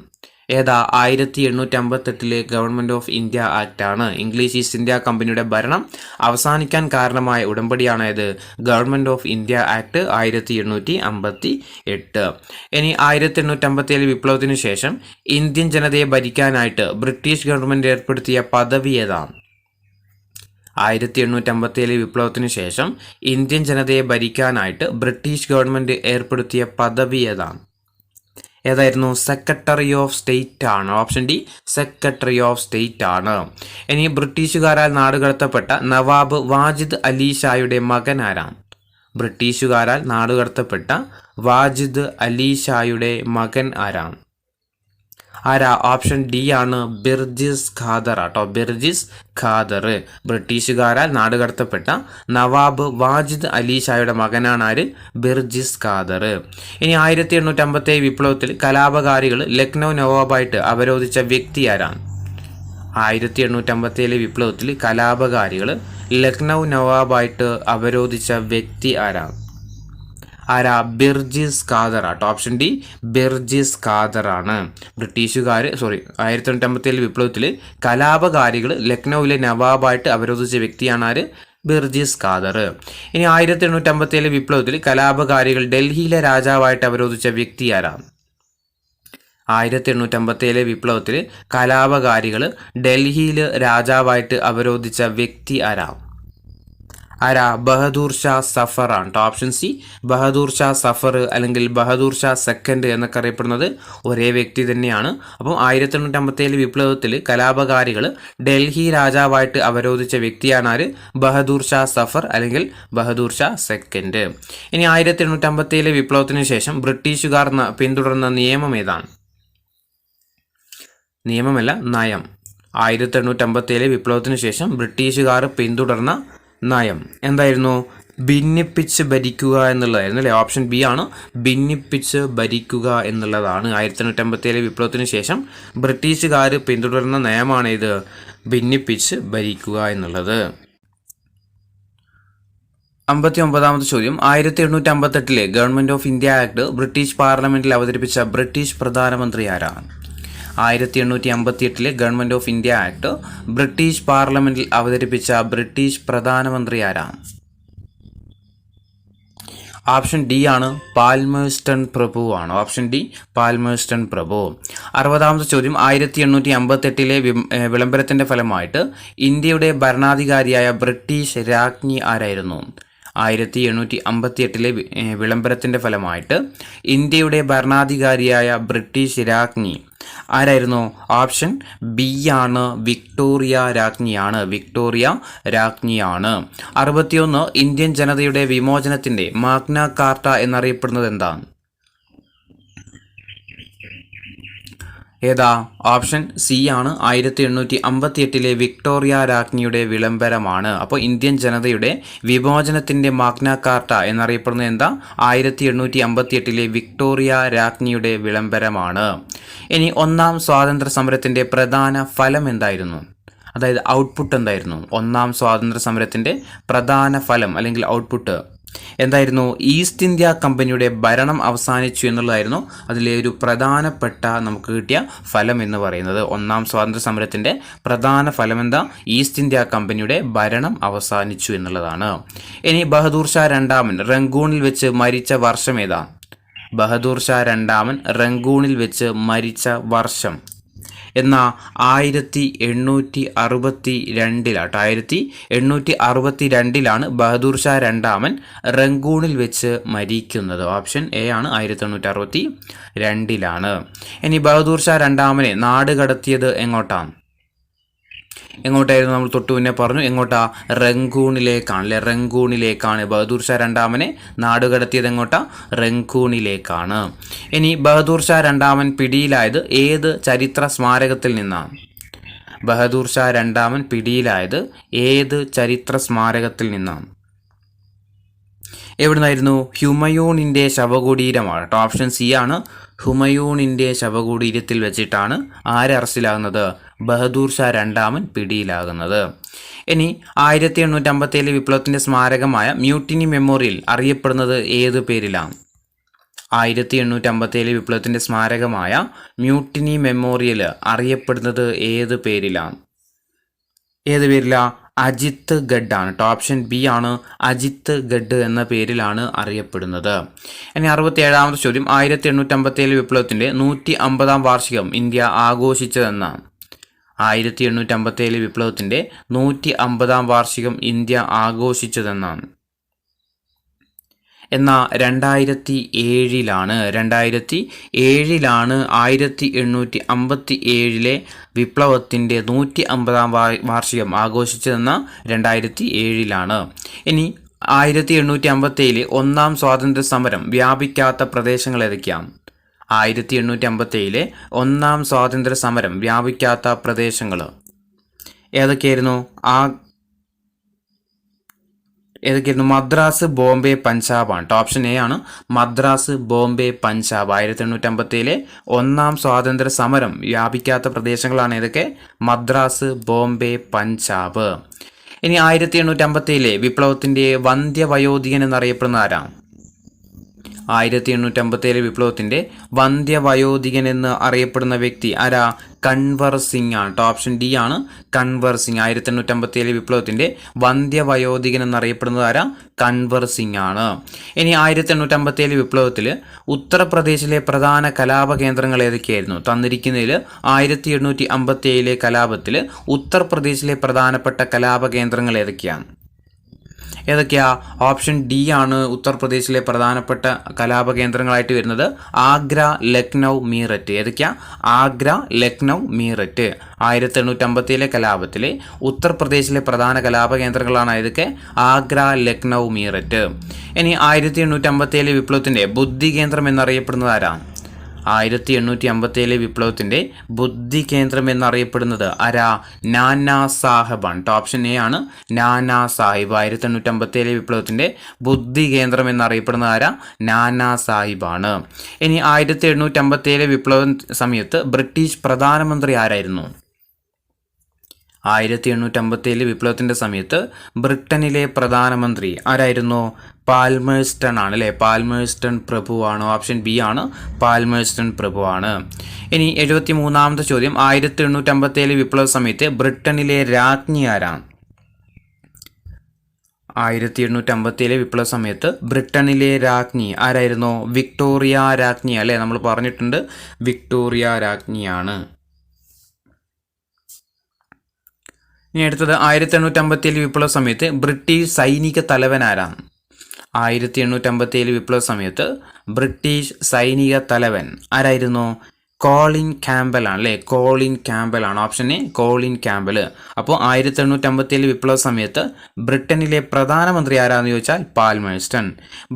ഏതാ? 1858 ഗവൺമെന്റ് ഓഫ് ഇന്ത്യ ആക്ട് ആണ്. ഇംഗ്ലീഷ് ഈസ്റ്റ് ഇന്ത്യ കമ്പനിയുടെ ഭരണം അവസാനിക്കാൻ കാരണമായ ഉടമ്പടിയാണ് ഇത്? Government of India act 1858. ഇനി 1857 വിപ്ലവത്തിനു ശേഷം ഇന്ത്യൻ ജനതയെ ഭരിക്കാനായിട്ട് ബ്രിട്ടീഷ് ഗവൺമെന്റ് ഏർപ്പെടുത്തിയ പദവി ഏതാണ്? 1857 വിപ്ലവത്തിന് ശേഷം ഇന്ത്യൻ ജനതയെ ഭരിക്കാനായിട്ട് ബ്രിട്ടീഷ് ഗവൺമെൻറ് ഏർപ്പെടുത്തിയ പദവി ഏതായിരുന്നു? സെക്രട്ടറി ഓഫ് സ്റ്റേറ്റ് ആണ്. Option D secretary of state ആണ്. ഇനി ബ്രിട്ടീഷുകാരാൽ നാടുകടത്തപ്പെട്ട നവാബ് വാജിദ് അലി ഷായുടെ മകൻ ആരാണ്? ബ്രിട്ടീഷുകാരാൽ നാടുകടത്തപ്പെട്ട വാജിദ് അലി ഷായുടെ മകൻ ആരാണ്? ഓപ്ഷൻ ഡി ആണ് ബിർജിസ് ഖാദർ ആട്ടോ. ബിർജിസ് ഖാദർ ബ്രിട്ടീഷുകാരാൽ നാടുകടത്തപ്പെട്ട നവാബ് വാജിദ് അലി ഷായുടെ മകനാണ് ആര്? ബിർജിസ് ഖാദർ. ഇനി 1857 വിപ്ലവത്തിൽ കലാപകാരികൾ ലക്നൗ നവാബായിട്ട് അവരോധിച്ച വ്യക്തി ആരാണ്? 1857 വിപ്ലവത്തിൽ കലാപകാരികൾ ലക്നൗ നവാബായിട്ട് അവരോധിച്ച വ്യക്തി ആരാണ്? ബിർജിസ് ഖാദർ ആട്ടോ. ഓപ്ഷൻ ഡി ബിർജിസ് ഖാദർ ആണ്. 1857 വിപ്ലവത്തിൽ കലാപകാരികൾ ലക്നൌവിലെ നവാബായിട്ട് അവരോധിച്ച വ്യക്തിയാണ് ആര്? ബിർജിസ് ഖാദർ. ഇനി 1857 വിപ്ലവത്തിൽ കലാപകാരികൾ ഡൽഹിയിലെ രാജാവായിട്ട് അവരോധിച്ച വ്യക്തി ആരാണ്? 1857 വിപ്ലവത്തിൽ കലാപകാരികൾ ഡൽഹിയിൽ രാജാവായിട്ട് അവരോധിച്ച വ്യക്തി ബഹദൂർ ഷാ സഫർ ആണ്. ഓപ്ഷൻ സി ബഹദൂർ ഷാ സഫർ അല്ലെങ്കിൽ ബഹദൂർ ഷാ സെക്കൻഡ് എന്നൊക്കെ അറിയപ്പെടുന്നത് ഒരേ വ്യക്തി തന്നെയാണ്. അപ്പം 1857 വിപ്ലവത്തിൽ കലാപകാരികൾ ഡൽഹി രാജാവായിട്ട് അവരോധിച്ച വ്യക്തിയാണ് ആര്? ബഹദൂർ ഷാ സഫർ അല്ലെങ്കിൽ ബഹദൂർ ഷാ സെക്കൻഡ്. ഇനി 1857 വിപ്ലവത്തിന് ശേഷം ബ്രിട്ടീഷുകാർ പിന്തുടർന്ന നിയമം ഏതാണ്? നിയമമല്ല, നയം. 1857 വിപ്ലവത്തിന് ശേഷം ബ്രിട്ടീഷുകാർ പിന്തുടർന്ന നയം എന്തായിരുന്നു? ഭിന്നിപ്പിച്ച് ഭരിക്കുക എന്നുള്ളതായിരുന്നു അല്ലേ? ഓപ്ഷൻ ബി ആണ് ഭിന്നിപ്പിച്ച് ഭരിക്കുക എന്നുള്ളതാണ്. 1857 വിപ്ലവത്തിന് ശേഷം ബ്രിട്ടീഷുകാർ പിന്തുടർന്ന നയമാണ് ഇത് ഭിന്നിപ്പിച്ച് ഭരിക്കുക എന്നുള്ളത്. 59ാമത്തെ ചോദ്യം, 1858 government of India act British പാർലമെന്റിൽ അവതരിപ്പിച്ച ബ്രിട്ടീഷ് പ്രധാനമന്ത്രി ആരാണ്? 1858 government of India act British പാർലമെന്റിൽ അവതരിപ്പിച്ച ബ്രിട്ടീഷ് പ്രധാനമന്ത്രി ആരാണ്? ഓപ്ഷൻ ഡി ആണ് പാൽമേഴ്സ്റ്റൺ പ്രഭു ആണ്. ഓപ്ഷൻ ഡി പാൽമേഴ്സ്റ്റൺ പ്രഭു. 60ാമത്തെ ചോദ്യം, 1858 വിളംബരത്തിന്റെ ഫലമായിട്ട് ഇന്ത്യയുടെ ഭരണാധികാരിയായ ബ്രിട്ടീഷ് രാജ്ഞി ആരായിരുന്നു? 1858 വിളംബരത്തിന്റെ ഫലമായിട്ട് ഇന്ത്യയുടെ ഭരണാധികാരിയായ ബ്രിട്ടീഷ് രാജ്ഞി ആരായിരുന്നു? ഓപ്ഷൻ ബി ആണ് വിക്ടോറിയ രാജ്ഞിയാണ്. വിക്ടോറിയ രാജ്ഞിയാണ്. 61 ഇന്ത്യൻ ജനതയുടെ വിമോചനത്തിന്റെ മാഗ്ന കാർട്ട എന്നറിയപ്പെടുന്നത് എന്താണ്? ഓപ്ഷൻ സി ആണ് 1858 വിക്ടോറിയ രാജ്ഞിയുടെ വിളംബരമാണ്. അപ്പോൾ ഇന്ത്യൻ ജനതയുടെ വിമോചനത്തിന്റെ മാഗ്ന കാർട്ട എന്നറിയപ്പെടുന്നത് എന്താ? 1858 വിക്ടോറിയ രാജ്ഞിയുടെ വിളംബരമാണ്. ഇനി ഒന്നാം സ്വാതന്ത്ര്യ സമരത്തിന്റെ പ്രധാന ഫലം എന്തായിരുന്നു? അതായത് ഔട്ട്പുട്ട് എന്തായിരുന്നു? ഒന്നാം സ്വാതന്ത്ര്യ സമരത്തിന്റെ പ്രധാന ഫലം അല്ലെങ്കിൽ ഔട്ട്പുട്ട് എന്തായിരുന്നു? ഈസ്റ്റ് ഇന്ത്യ കമ്പനിയുടെ ഭരണം അവസാനിച്ചു എന്നുള്ളതായിരുന്നു അതിലെ ഒരു പ്രധാനപ്പെട്ട നമുക്ക് കിട്ടിയ ഫലം എന്ന് പറയുന്നത്. ഒന്നാം സ്വാതന്ത്ര്യ സമരത്തിന്റെ പ്രധാന ഫലം എന്താ? ഈസ്റ്റ് ഇന്ത്യ കമ്പനിയുടെ ഭരണം അവസാനിച്ചു എന്നുള്ളതാണ്. ഇനി ബഹദൂർ ഷാ രണ്ടാമൻ റംഗൂണിൽ വെച്ച് മരിച്ച വർഷം ഏതാ? ബഹദൂർ ഷാ രണ്ടാമൻ റംഗൂണിൽ വെച്ച് മരിച്ച വർഷം എന്ന 1862 1862 ബഹദൂർ ഷാ രണ്ടാമൻ റംഗൂണിൽ വെച്ച് മരിക്കുന്നത്. ഓപ്ഷൻ എ ആണ് 1862. ഇനി ബഹദൂർ ഷാ രണ്ടാമനെ നാട് കടത്തിയത് എങ്ങോട്ടായിരുന്നു? നമ്മൾ തൊട്ടു മുന്നേ പറഞ്ഞു. എങ്ങോട്ടാ? റംഗൂണിലേക്കാണ് അല്ലെ? റംഗൂണിലേക്കാണ് ബഹദൂർ ഷാ രണ്ടാമനെ നാടുകടത്തിയത്. എങ്ങോട്ടാ? റംഗൂണിലേക്കാണ്. ഇനി ബഹദൂർ ഷാ രണ്ടാമൻ പിടിയിലായത് ഏത് ചരിത്ര സ്മാരകത്തിൽ നിന്നാണ്? ബഹദൂർ ഷാ രണ്ടാമൻ പിടിയിലായത് ഏത് ചരിത്ര സ്മാരകത്തിൽ നിന്നാണ്? എവിടുന്നായിരുന്നു? ഹുമയൂണിൻ്റെ ശവകുടീരമാണ്. ഓപ്ഷൻ സി ആണ് ഹുമയൂണിൻ്റെ ശവകുടീരത്തിൽ വെച്ചിട്ടാണ് ആര് അറസ്റ്റിലാകുന്നത്? ബഹദൂർ ഷാ രണ്ടാമൻ പിടിയിലാകുന്നത്. ഇനി 1857 വിപ്ലവത്തിൻ്റെ സ്മാരകമായ മ്യൂട്ടിനി മെമ്മോറിയൽ അറിയപ്പെടുന്നത് ഏത് പേരിലാണ്? 1857 വിപ്ലവത്തിൻ്റെ സ്മാരകമായ മ്യൂട്ടിനി മെമ്മോറിയൽ അറിയപ്പെടുന്നത് ഏത് പേരിലാണ്? അജിത്ത് ഗഡ് ആണ്. ഓപ്ഷൻ ബി ആണ് അജിത്ത് ഗഡ് എന്ന പേരിലാണ് അറിയപ്പെടുന്നത്. ഇനി 67ാമത്തെ ചോദ്യം, 1857 വിപ്ലവത്തിൻ്റെ 150ാം വാർഷികം ഇന്ത്യ ആഘോഷിച്ചതെന്നാണ്? 1857 വിപ്ലവത്തിൻ്റെ 150-ാം വാർഷികം ഇന്ത്യ ആഘോഷിച്ചതെന്നാണ്. എന്നാൽ 2007 1857 വിപ്ലവത്തിൻ്റെ 150-ാം വാർഷികം ആഘോഷിച്ചതെന്ന 2007. ഇനി 1857 ഒന്നാം സ്വാതന്ത്ര്യ സമരം വ്യാപിക്കാത്ത പ്രദേശങ്ങൾ ഏതൊക്കെയാണ്? 1857 ഒന്നാം സ്വാതന്ത്ര്യ സമരം വ്യാപിക്കാത്ത പ്രദേശങ്ങൾ ഏതൊക്കെയായിരുന്നു? മദ്രാസ്, ബോംബെ, പഞ്ചാബാണ്. ഓപ്ഷൻ എ ആണ് മദ്രാസ്, ബോംബെ, പഞ്ചാബ്. 1857 ഒന്നാം സ്വാതന്ത്ര്യ സമരം വ്യാപിക്കാത്ത പ്രദേശങ്ങളാണ് ഏതൊക്കെ? മദ്രാസ്, ബോംബെ, പഞ്ചാബ്. ഇനി 1857 വിപ്ലവത്തിൻ്റെ വന്ധ്യവയോധികൻ എന്നറിയപ്പെടുന്ന ആരാണ്? 1857 വിപ്ലവത്തിൻ്റെ വന്ധ്യവയോധികൻ എന്ന് അറിയപ്പെടുന്ന വ്യക്തി ആരാ? കൻവർ സിംഗ് ആണ്. ഓപ്ഷൻ ഡി ആണ് കൻവർ സിംഗ്. 1857 വിപ്ലവത്തിൻ്റെ വന്ധ്യവയോധികൻ എന്നറിയപ്പെടുന്നത് ആരാ? കൻവർ സിംഗ് ആണ്. ഇനി 1857 വിപ്ലവത്തിൽ ഉത്തർപ്രദേശിലെ പ്രധാന കലാപ കേന്ദ്രങ്ങൾ ഏതൊക്കെയായിരുന്നു? തന്നിരിക്കുന്നതിൽ 1857 കലാപത്തിൽ ഉത്തർപ്രദേശിലെ പ്രധാനപ്പെട്ട കലാപ കേന്ദ്രങ്ങൾ ഏതൊക്കെയാണ്? ഓപ്ഷൻ ഡി ആണ് ഉത്തർപ്രദേശിലെ പ്രധാനപ്പെട്ട കലാപ കേന്ദ്രങ്ങളായിട്ട് വരുന്നത് ആഗ്ര, ലക്നൗ, മീററ്റ്. ആഗ്ര, ലക്നൗ, മീററ്റ്. 1857 കലാപത്തിലെ ഉത്തർപ്രദേശിലെ പ്രധാന കലാപ കേന്ദ്രങ്ങളാണ് ഏതൊക്കെ? ആഗ്ര, ലക്നൗ, മീററ്റ്. ഇനി 1857 വിപ്ലവത്തിൻ്റെ ബുദ്ധി കേന്ദ്രം എന്നറിയപ്പെടുന്നത് ആരാണ്? 1857 വിപ്ലവത്തിൻ്റെ ബുദ്ധി കേന്ദ്രം എന്നറിയപ്പെടുന്നത് ആരാ? നാനാ സാഹിബാണ്. ഓപ്ഷൻ എ ആണ് നാനാ സാഹിബ്. 1857 വിപ്ലവത്തിൻ്റെ ബുദ്ധി കേന്ദ്രം എന്നറിയപ്പെടുന്നത് ആരാ? നാനാ സാഹിബാണ്. ഇനി 1857 വിപ്ലവ സമയത്ത് ബ്രിട്ടീഷ് പ്രധാനമന്ത്രി ആരായിരുന്നു? 1857 വിപ്ലവത്തിൻ്റെ സമയത്ത് ബ്രിട്ടനിലെ പ്രധാനമന്ത്രി ആരായിരുന്നു? പാൽമേഴ്സ്റ്റൺ ആണ് അല്ലേ? പാൽമേഴ്സ്റ്റൺ പ്രഭുവാണ്. ഓപ്ഷൻ ബി ആണ് പാൽമേഴ്സ്റ്റൺ പ്രഭുവാണ്. ഇനി 73-ാമത്തെ ചോദ്യം, 1857 വിപ്ലവ സമയത്ത് ബ്രിട്ടനിലെ രാജ്ഞി ആരാണ്? 1857 വിപ്ലവ സമയത്ത് ബ്രിട്ടനിലെ രാജ്ഞി ആരായിരുന്നു? വിക്ടോറിയ രാജ്ഞി അല്ലേ? നമ്മൾ പറഞ്ഞിട്ടുണ്ട് വിക്ടോറിയ രാജ്ഞിയാണ്. ഇനി അടുത്തത് 1857 വിപ്ലവ സമയത്ത് ബ്രിട്ടീഷ് സൈനിക തലവൻ ആരാണ്? 1857 വിപ്ലവ സമയത്ത് ബ്രിട്ടീഷ് സൈനിക തലവൻ ആരായിരുന്നു? കോളിൻ ക്യാമ്പൽ ആണ് അല്ലേ? കോളിൻ ക്യാമ്പൽ ആണ്. Option A Colin Campbell. അപ്പോൾ 1857 വിപ്ലവ സമയത്ത് ബ്രിട്ടനിലെ പ്രധാനമന്ത്രി ആരാന്ന് ചോദിച്ചാൽ പാൽമേഴ്സ്റ്റൺ.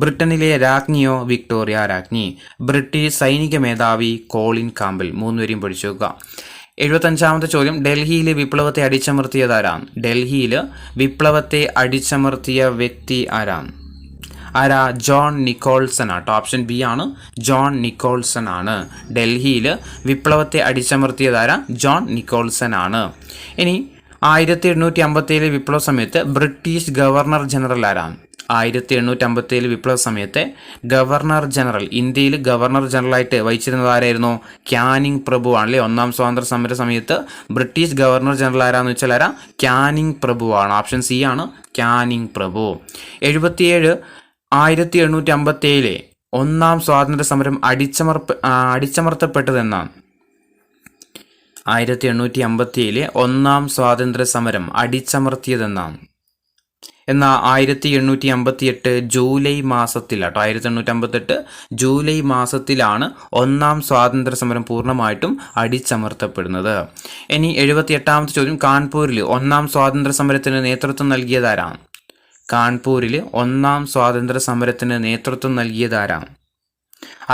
ബ്രിട്ടനിലെ രാജ്ഞിയോ? വിക്ടോറിയ രാജ്ഞി. ബ്രിട്ടീഷ് സൈനിക മേധാവി കോളിൻ ക്യാമ്പൽ. 3 പേരെയും പഠിച്ചു വെക്കുക. 75-ാമത്തെ ചോദ്യം, ഡൽഹിയിൽ വിപ്ലവത്തെ അടിച്ചമർത്തിയത് ആരാണ്? ഡൽഹിയിൽ വിപ്ലവത്തെ അടിച്ചമർത്തിയ വ്യക്തി ആരാണ്? ജോൺ നിക്കോൾസൺ ആണ്. ഓപ്ഷൻ ബി ആണ് ജോൺ നിക്കോൾസൺ ആണ്. ഡൽഹിയിൽ വിപ്ലവത്തെ അടിച്ചമർത്തിയത് ആരാ? ജോൺ നിക്കോൾസൺ ആണ്. ഇനി 1857 വിപ്ലവ സമയത്ത് ബ്രിട്ടീഷ് ഗവർണർ ജനറൽ ആരാണ്? 1857 വിപ്ലവ സമയത്തെ ഗവർണർ ജനറൽ, ഇന്ത്യയിൽ ഗവർണർ ജനറലായിട്ട് വഹിച്ചിരുന്നത് ആരായിരുന്നു? ക്യാനിങ് പ്രഭു ആണല്ലേ? ഒന്നാം സ്വാതന്ത്ര്യ സമര സമയത്ത് ബ്രിട്ടീഷ് ഗവർണർ ജനറൽ ആരാന്ന് വെച്ചാൽ ക്യാനിങ് പ്രഭു ആണ്. ഓപ്ഷൻ സി ആണ് ക്യാനിങ് പ്രഭു. 1857 ഒന്നാം സ്വാതന്ത്ര്യ സമരം അടിച്ചമർത്തപ്പെട്ടതെന്നാണ്? 1857 ഒന്നാം സ്വാതന്ത്ര്യ സമരം അടിച്ചമർത്തിയതെന്നാണ്. എന്നാൽ 1858 ജൂലൈ മാസത്തിലാട്ടോ. 1858 ജൂലൈ മാസത്തിലാണ് ഒന്നാം സ്വാതന്ത്ര്യ സമരം പൂർണ്ണമായിട്ടും അടിച്ചമർത്തപ്പെടുന്നത്. ഇനി 78-ാമത്തെ ചോദ്യം, കാൺപൂരിൽ ഒന്നാം സ്വാതന്ത്ര്യ സമരത്തിന് നേതൃത്വം നൽകിയതാരാണ്? കാൺപൂരിൽ ഒന്നാം സ്വാതന്ത്ര്യ സമരത്തിന് നേതൃത്വം നൽകിയതാരാണ്?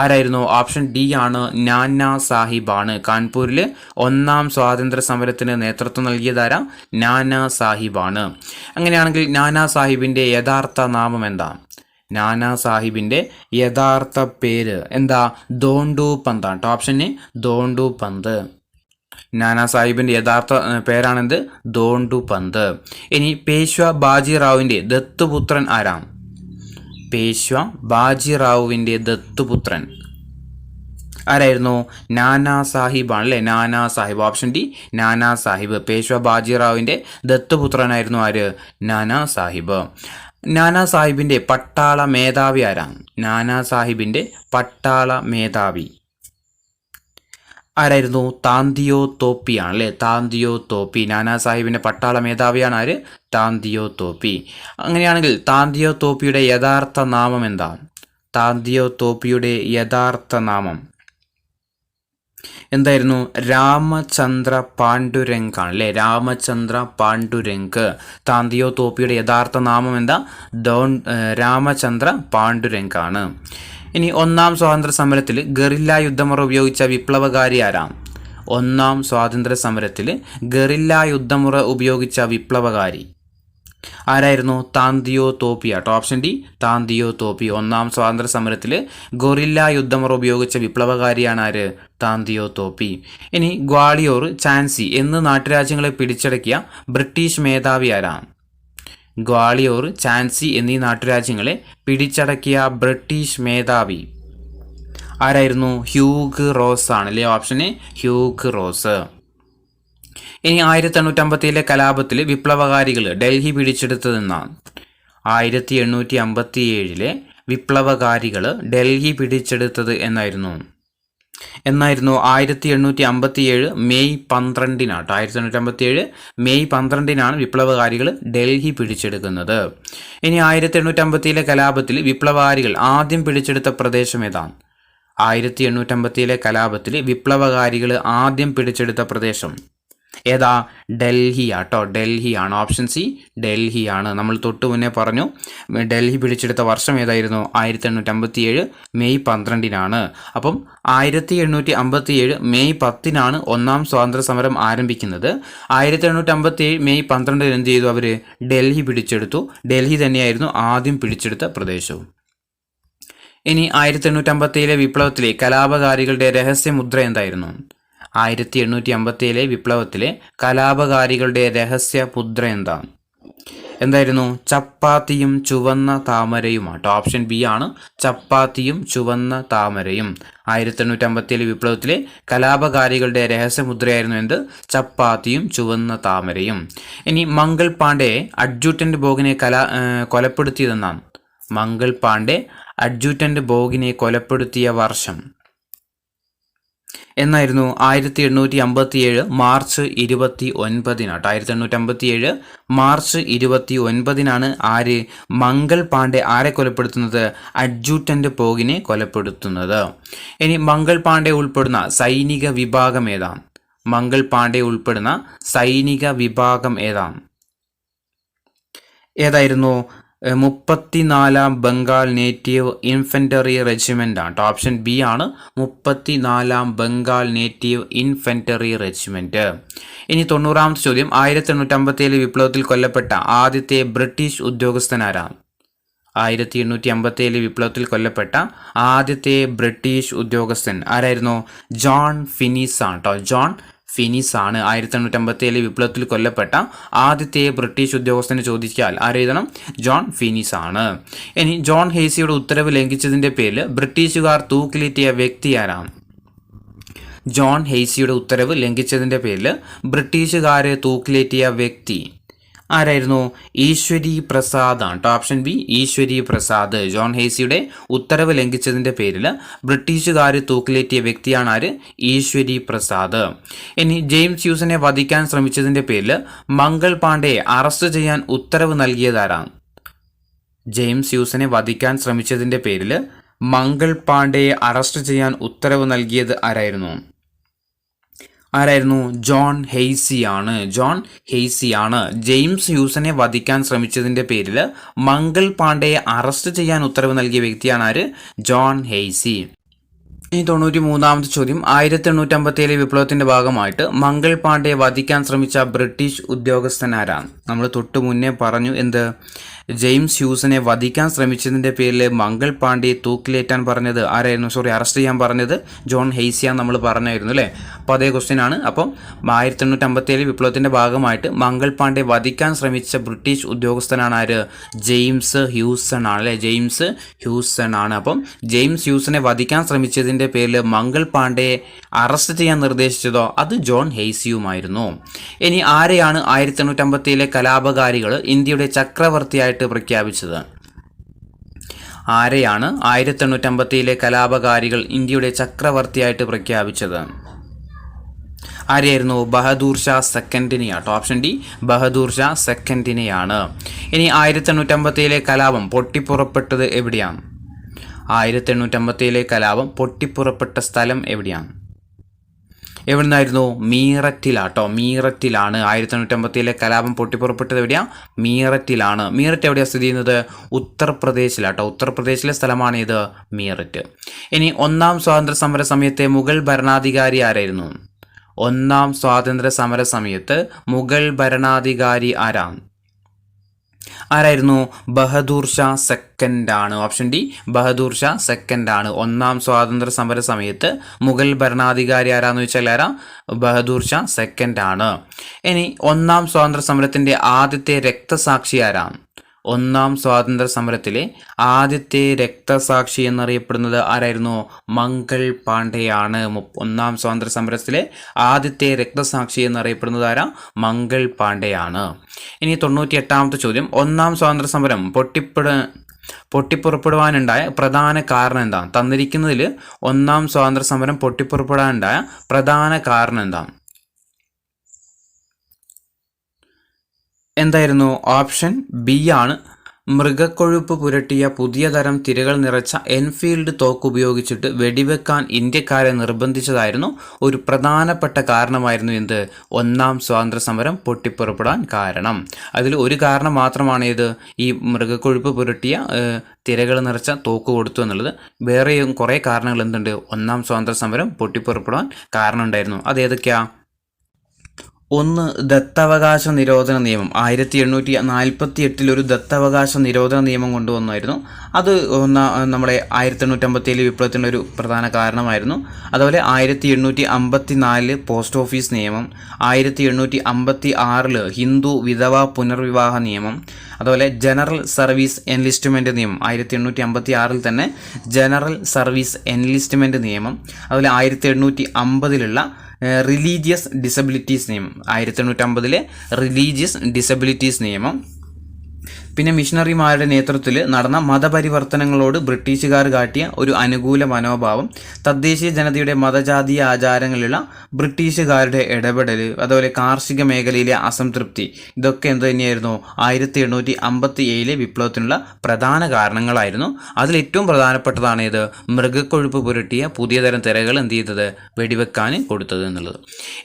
ആരായിരുന്നു? ഓപ്ഷൻ ഡി ആണ് നാനാ സാഹിബാണ്. കാൺപൂരിൽ ഒന്നാം സ്വാതന്ത്ര്യ സമരത്തിന് നേതൃത്വം നൽകിയതാരാ? നാനാ സാഹിബാണ്. അങ്ങനെയാണെങ്കിൽ നാനാ സാഹിബിൻ്റെ യഥാർത്ഥ നാമം എന്താ? നാനാ സാഹിബിൻ്റെ യഥാർത്ഥ പേര് എന്താ? ധോണ്ടു പന്ത് ആണ്. ഓപ്ഷൻ എ ധോണ്ടു പന്ത്. നാനാ സാഹിബിൻ്റെ യഥാർത്ഥ പേരാണെന്ത്? ധോണ്ടു പന്ത്. ഇനി പേഷ്വ ബാജിറാവുവിൻ്റെ ദത്തുപുത്രൻ ആരാണ്? പേഷ്വ ബാജിറാവുവിൻ്റെ ദത്തുപുത്രൻ ആരായിരുന്നു? നാനാ സാഹിബ് ആണല്ലേ? നാനാ സാഹിബ്. Option D Nana Sahib. പേഷ്വ ബാജിറാവുവിൻ്റെ ദത്തുപുത്രനായിരുന്നു ആര്? നാനാ സാഹിബ്. നാനാ സാഹിബിൻ്റെ പട്ടാള മേധാവി ആരാണ്? നാനാ സാഹിബിൻ്റെ പട്ടാള മേധാവി ആരായിരുന്നു? താന്തിയോ തോപ്പിയാണ് അല്ലേ, താന്തിയോ തോപ്പി. നാനാ സാഹിബിൻ്റെ പട്ടാള മേധാവിയാണ് ആര്? താന്തിയോ തോപ്പി. അങ്ങനെയാണെങ്കിൽ താന്തിയോ തോപ്പിയുടെ യഥാർത്ഥ നാമം എന്താ? താന്തിയോ തോപ്പിയുടെ യഥാർത്ഥ നാമം എന്തായിരുന്നു? രാമചന്ദ്ര പാണ്ഡുരംഗാണ് അല്ലേ, രാമചന്ദ്ര പാണ്ഡുരംഗ്. താന്തിയോ തോപ്പിയുടെ യഥാർത്ഥ നാമം എന്താ? രാമചന്ദ്ര പാണ്ഡുരംഗാണ്. ഇനി ഒന്നാം സ്വാതന്ത്ര്യ സമരത്തിൽ ഗറില്ല യുദ്ധമുറ ഉപയോഗിച്ച വിപ്ലവകാരി ആരാം? ഒന്നാം സ്വാതന്ത്ര്യ സമരത്തിൽ ഗറില്ല യുദ്ധമുറ ഉപയോഗിച്ച വിപ്ലവകാരി ആരായിരുന്നു? താന്തിയോ തോപ്പി ആട്ടോ. Option D, Tantia Tope. ഒന്നാം സ്വാതന്ത്ര്യ സമരത്തിൽ ഗൊറില്ല യുദ്ധമുറ ഉപയോഗിച്ച വിപ്ലവകാരിയാണ് ആര്? താന്തിയോ തോപ്പി. ഇനി ഗ്വാളിയോർ, ഝാൻസി എന്നീ നാട്ടുരാജ്യങ്ങളെ പിടിച്ചടക്കിയ ബ്രിട്ടീഷ് മേധാവി ആരാണ്? ഗ്വാളിയോർ, ഝാൻസി എന്നീ നാട്ടുരാജ്യങ്ങളെ പിടിച്ചടക്കിയ ബ്രിട്ടീഷ് മേധാവി ആരായിരുന്നു? ഹ്യൂഗ് റോസ് ആണ് അല്ലേ. Option A, ഹ്യൂഗ് Rose. ഇനി 1857 കലാപത്തിൽ വിപ്ലവകാരികൾ ഡൽഹി പിടിച്ചെടുത്തതെന്നാണ്? 1857 വിപ്ലവകാരികൾ ഡൽഹി പിടിച്ചെടുത്തത് എന്നായിരുന്നു? 1857 മെയ് 12-നാട്ടോ. 1857 മെയ് 12-നാണ് വിപ്ലവകാരികൾ ഡൽഹി പിടിച്ചെടുക്കുന്നത്. ഇനി 1857 കലാപത്തിൽ വിപ്ലവകാരികൾ ആദ്യം പിടിച്ചെടുത്ത പ്രദേശം ഏതാണ്? 1857 കലാപത്തിൽ വിപ്ലവകാരികൾ ആദ്യം പിടിച്ചെടുത്ത പ്രദേശം ഏതാ? ഡൽഹി ആട്ടോ. ഡൽഹിയാണ്. ഓപ്ഷൻ സി, ഡൽഹിയാണ്. നമ്മൾ തൊട്ടു മുന്നേ പറഞ്ഞു ഡൽഹി പിടിച്ചെടുത്ത വർഷം ഏതായിരുന്നു? 1857 മെയ് 12-നാണ്. അപ്പം 1857 മെയ് 10-നാണ് ഒന്നാം സ്വാതന്ത്ര്യ സമരം ആരംഭിക്കുന്നത്. 1857 മെയ് 12-ന് എന്ത് ചെയ്തു? അവർ ഡൽഹി പിടിച്ചെടുത്തു. ഡൽഹി തന്നെയായിരുന്നു ആദ്യം പിടിച്ചെടുത്ത പ്രദേശവും. ഇനി 1857 വിപ്ലവത്തിലെ കലാപകാരികളുടെ രഹസ്യമുദ്ര എന്തായിരുന്നു? 1857 വിപ്ലവത്തിലെ കലാപകാരികളുടെ രഹസ്യ മുദ്ര എന്തായിരുന്നു? ചപ്പാത്തിയും ചുവന്ന താമരയുമാട്ടോ. ഓപ്ഷൻ ബി ആണ്, ചപ്പാത്തിയും ചുവന്ന താമരയും. 1857 വിപ്ലവത്തിലെ കലാപകാരികളുടെ രഹസ്യമുദ്രയായിരുന്നു എന്ത്? ചപ്പാത്തിയും ചുവന്ന താമരയും. ഇനി മംഗൾ പാണ്ഡെ അഡ്ജുറ്റന്റ് ബോഗിനെ കൊലപ്പെടുത്തിയതെന്നാണ്? മംഗൾ പാണ്ഡെ അഡ്ജുറ്റന്റ് ബോഗിനെ കൊലപ്പെടുത്തിയ വർഷം എന്നായിരുന്നു? 1857 മാർച്ച് 29-നാട്ടോ. 1857 മാർച്ച് 29-നാണ് ആര്? മംഗൾ പാണ്ഡെ ആരെ കൊലപ്പെടുത്തുന്നത്? അഡ്ജുറ്റന്റ് ബോഗിനെ കൊലപ്പെടുത്തുന്നത്. ഇനി മംഗൾ പാണ്ഡെ ഉൾപ്പെടുന്ന സൈനിക വിഭാഗം ഏതാണ്? മംഗൾ പാണ്ഡെ ഉൾപ്പെടുന്ന സൈനിക വിഭാഗം ഏതായിരുന്നു? 34-ാം ബംഗാൾ നേറ്റീവ് ഇൻഫൻട്രി റെജിമെൻ്റ് ആണ്. ഓപ്ഷൻ ബി ആണ്, 34-ാം ബംഗാൾ നേറ്റീവ് ഇൻഫൻട്രി റെജിമെൻറ്റ്. ഇനി 90-ാമത്തെ ചോദ്യം, 1857 വിപ്ലവത്തിൽ കൊല്ലപ്പെട്ട ആദ്യത്തെ ബ്രിട്ടീഷ് ഉദ്യോഗസ്ഥനാരാണ്? 1857 വിപ്ലവത്തിൽ കൊല്ലപ്പെട്ട ആദ്യത്തെ ബ്രിട്ടീഷ് ഉദ്യോഗസ്ഥൻ ആരായിരുന്നു? ജോൺ ഫിനിസ് ആണ് കേട്ടോ. ജോൺ ഫിനിസ് ആണ് 1857 വിപ്ലവത്തിൽ കൊല്ലപ്പെട്ട ആദ്യത്തെ ബ്രിട്ടീഷ് ഉദ്യോഗസ്ഥനെ ചോദിച്ചാൽ ആരെഴുതണം? ജോൺ ഫിനിസ് ആണ്. ഇനി ജോൺ ഹെയ്സിയുടെ ഉത്തരവ് ലംഘിച്ചതിൻ്റെ പേരിൽ ബ്രിട്ടീഷുകാർ തൂക്കിലേറ്റിയ വ്യക്തി ആരാണ്? ജോൺ ഹെയ്സിയുടെ ഉത്തരവ് ലംഘിച്ചതിൻ്റെ പേരിൽ ബ്രിട്ടീഷുകാരെ തൂക്കിലേറ്റിയ വ്യക്തി ആരായിരുന്നു? ഈശ്വരി പ്രസാദ് ആണ്. ഓപ്ഷൻ ബി, ഈശ്വരി പ്രസാദ്. ജോൺ ഹെയ്സിയുടെ ഉത്തരവ് ലംഘിച്ചതിൻ്റെ പേരിൽ ബ്രിട്ടീഷുകാർ തൂക്കിലേറ്റിയ വ്യക്തിയാണ് ആര്? ഈശ്വരി പ്രസാദ്. ഇനി ജെയിംസ് ഹ്യൂസിനെ വധിക്കാൻ ശ്രമിച്ചതിൻ്റെ പേരിൽ മംഗൾ പാണ്ഡെയെ അറസ്റ്റ് ചെയ്യാൻ ഉത്തരവ് നൽകിയതാരാണ്? ജെയിംസ് ഹ്യൂസിനെ വധിക്കാൻ ശ്രമിച്ചതിൻ്റെ പേരിൽ മംഗൾ പാണ്ഡെയെ അറസ്റ്റ് ചെയ്യാൻ ഉത്തരവ് നൽകിയത് ആരായിരുന്നു? ജോൺ ഹെയ്സിയാണ്. ജോൺ ഹെയ്സിയാണ് ജെയിംസ് ഹ്യൂസിനെ വധിക്കാൻ ശ്രമിച്ചതിൻ്റെ പേരിൽ മംഗൾ പാണ്ഡെയെ അറസ്റ്റ് ചെയ്യാൻ ഉത്തരവ് നൽകിയ വ്യക്തിയാണ് ആര്? ജോൺ ഹെയ്സി. ഇനി 93-ാമത്തെ ചോദ്യം, 1857 വിപ്ലവത്തിന്റെ ഭാഗമായിട്ട് മംഗൾ പാണ്ഡെയെ വധിക്കാൻ ശ്രമിച്ച ബ്രിട്ടീഷ് ഉദ്യോഗസ്ഥൻ ആരാണ്? നമ്മൾ തൊട്ടു മുന്നേ പറഞ്ഞു എന്ത്? ജെയിംസ് ഹ്യൂസിനെ വധിക്കാൻ ശ്രമിച്ചതിൻ്റെ പേരിൽ മംഗൾ പാണ്ഡെയെ തൂക്കിലേറ്റാൻ പറഞ്ഞത് ആരായിരുന്നു? അറസ്റ്റ് ചെയ്യാൻ പറഞ്ഞത് ജോൺ ഹെയ്സിയാണ് നമ്മൾ പറഞ്ഞായിരുന്നു അല്ലേ. അപ്പോൾ അതേ ക്വസ്റ്റ്യൻ ആണ്. അപ്പം 1857 വിപ്ലവത്തിൻ്റെ ഭാഗമായിട്ട് മംഗൾ പാണ്ഡെയെ വധിക്കാൻ ശ്രമിച്ച ബ്രിട്ടീഷ് ഉദ്യോഗസ്ഥനാണ് ആര്? ജെയിംസ് ഹ്യൂസൺ ആണ് അല്ലേ. ജെയിംസ് ഹ്യൂസൺ ആണ്. അപ്പം ജെയിംസ് ഹ്യൂസിനെ വധിക്കാൻ ശ്രമിച്ചതിൻ്റെ പേരിൽ മംഗൾ പാണ്ഡെയെ അറസ്റ്റ് ചെയ്യാൻ നിർദ്ദേശിച്ചതോ അത് ജോൺ ഹെയ്സിയുമായിരുന്നു. ഇനി ആരെയാണ് 1857 കലാപകാരികൾ ഇന്ത്യയുടെ ചക്രവർത്തിയായിട്ട് പ്രഖ്യാപിച്ചത്? ആരെയാണ് 1857 കലാപകാരികൾ ഇന്ത്യയുടെ ചക്രവർത്തിയായിട്ട് പ്രഖ്യാപിച്ചത്? ആരെയായിരുന്നു? ബഹദൂർ ഷാ സെക്കൻഡിനെയാട്ടോ. ഓപ്ഷൻ ഡി ബഹദൂർ ഷാ സെക്കൻഡിനെയാണ്. ഇനി 1857 കലാപം പൊട്ടിപ്പുറപ്പെട്ടത് എവിടെയാണ്? 1857 കലാപം പൊട്ടിപ്പുറപ്പെട്ട സ്ഥലം എവിടെയാണ്? എവിടുന്നായിരുന്നു? മീററ്റിലാട്ടോ. മീററ്റിലാണ് 1857 കലാപം പൊട്ടിപ്പുറപ്പെട്ടത്. എവിടെയാണ്? മീററ്റിലാണ്. മീററ്റ് എവിടെയാണ് സ്ഥിതി ചെയ്യുന്നത്? ഉത്തർപ്രദേശിലാട്ടോ. ഉത്തർപ്രദേശിലെ സ്ഥലമാണ് ഇത് മീററ്റ്. ഇനി ഒന്നാം സ്വാതന്ത്ര്യ സമര സമയത്തെ മുഗൾ ഭരണാധികാരി ആരായിരുന്നു? ഒന്നാം സ്വാതന്ത്ര്യ സമര സമയത്ത് മുഗൾ ഭരണാധികാരി ആരായിരുന്നു? ബഹദൂർ ഷാ സെക്കൻഡ് ആണ്. Option D Bahadur Shah second ആണ്. ഒന്നാം സ്വാതന്ത്ര്യ സമര സമയത്ത് മുഗൾ ഭരണാധികാരി ആരാന്ന് വെച്ചാൽ ബഹദൂർ ഷാ സെക്കൻഡ് ആണ്. ഇനി ഒന്നാം സ്വാതന്ത്ര്യ സമരത്തിന്റെ ആദ്യത്തെ രക്തസാക്ഷി ആരാണ്? ഒന്നാം സ്വാതന്ത്ര്യ സമരത്തിലെ ആദ്യത്തെ രക്തസാക്ഷി എന്നറിയപ്പെടുന്നത് ആരായിരുന്നു? മംഗൾ പാണ്ഡെയാണ്. ഒന്നാം സ്വാതന്ത്ര്യ സമരത്തിലെ ആദ്യത്തെ രക്തസാക്ഷി എന്നറിയപ്പെടുന്നത് ആരാ? മംഗൾ പാണ്ഡെയാണ്. ഇനി 98ാമത്തെ ചോദ്യം, ഒന്നാം സ്വാതന്ത്ര്യ സമരം പൊട്ടിപ്പുറപ്പെടുവാനുണ്ടായ പ്രധാന കാരണം എന്താണ്? തന്നിരിക്കുന്നതിൽ ഒന്നാം സ്വാതന്ത്ര്യ സമരം പൊട്ടിപ്പുറപ്പെടാനുണ്ടായ പ്രധാന കാരണം എന്താണ്? എന്തായിരുന്നു? ഓപ്ഷൻ ബി ആണ്. മൃഗക്കൊഴുപ്പ് പുരട്ടിയ പുതിയ തരം തിരകൾ നിറച്ച എൻഫീൽഡ് തോക്ക് ഉപയോഗിച്ചിട്ട് വെടിവെക്കാൻ ഇന്ത്യക്കാരെ നിർബന്ധിച്ചതായിരുന്നു ഒരു പ്രധാനപ്പെട്ട കാരണമായിരുന്നു എന്ത്? ഒന്നാം സ്വാതന്ത്ര്യ സമരം പൊട്ടിപ്പുറപ്പെടാൻ കാരണം. അതിൽ ഒരു കാരണം മാത്രമാണ് ഇത്, ഈ മൃഗക്കൊഴുപ്പ് പുരട്ടിയ തിരകൾ നിറച്ച തോക്ക് കൊടുത്തു എന്നുള്ളത്. വേറെയും കുറേ കാരണങ്ങൾ എന്തുണ്ട്? ഒന്നാം സ്വാതന്ത്ര്യ സമരം പൊട്ടിപ്പുറപ്പെടാൻ കാരണം ഉണ്ടായിരുന്നു. അതേതൊക്കെയാ? ഒന്ന്, ദത്തവകാശ നിരോധന നിയമം. 1848 ഒരു ദത്തവകാശ നിരോധന നിയമം കൊണ്ടുവന്നായിരുന്നു. അത് നമ്മുടെ 1857 വിപ്ലവത്തിൻ്റെ ഒരു പ്രധാന കാരണമായിരുന്നു. അതുപോലെ 1854 പോസ്റ്റ് ഓഫീസ് നിയമം, 1856 ഹിന്ദു വിധവ പുനർവിവാഹ നിയമം, അതുപോലെ ജനറൽ സർവീസ് എൻലിസ്റ്റ്മെൻറ്റ് നിയമം 1856 തന്നെ ജനറൽ സർവീസ് എൻലിസ്റ്റ്മെൻറ്റ് നിയമം, അതുപോലെ 1850 റിലീജിയസ് ഡിസബിലിറ്റീസ് നിയമം, 1850 റിലീജിയസ് ഡിസബിലിറ്റീസ് നിയമം. പിന്നെ മിഷണറിമാരുടെ നേതൃത്വത്തിൽ നടന്ന മതപരിവർത്തനങ്ങളോട് ബ്രിട്ടീഷുകാർ കാട്ടിയ ഒരു അനുകൂല മനോഭാവം, തദ്ദേശീയ ജനതയുടെ മതജാതീയ ആചാരങ്ങളിലുള്ള ബ്രിട്ടീഷുകാരുടെ ഇടപെടൽ, അതുപോലെ കാർഷിക മേഖലയിലെ അസംതൃപ്തി, ഇതൊക്കെ എന്ത് തന്നെയായിരുന്നു? 1857 വിപ്ലവത്തിനുള്ള പ്രധാന കാരണങ്ങളായിരുന്നു. അതിൽ ഏറ്റവും പ്രധാനപ്പെട്ടതാണ് ഇത്, മൃഗക്കൊഴുപ്പ് പുരട്ടിയ പുതിയ തരം തിരകൾ എന്ത് ചെയ്തത്? വെടിവെക്കാൻ കൊടുത്തത് എന്നുള്ളത്.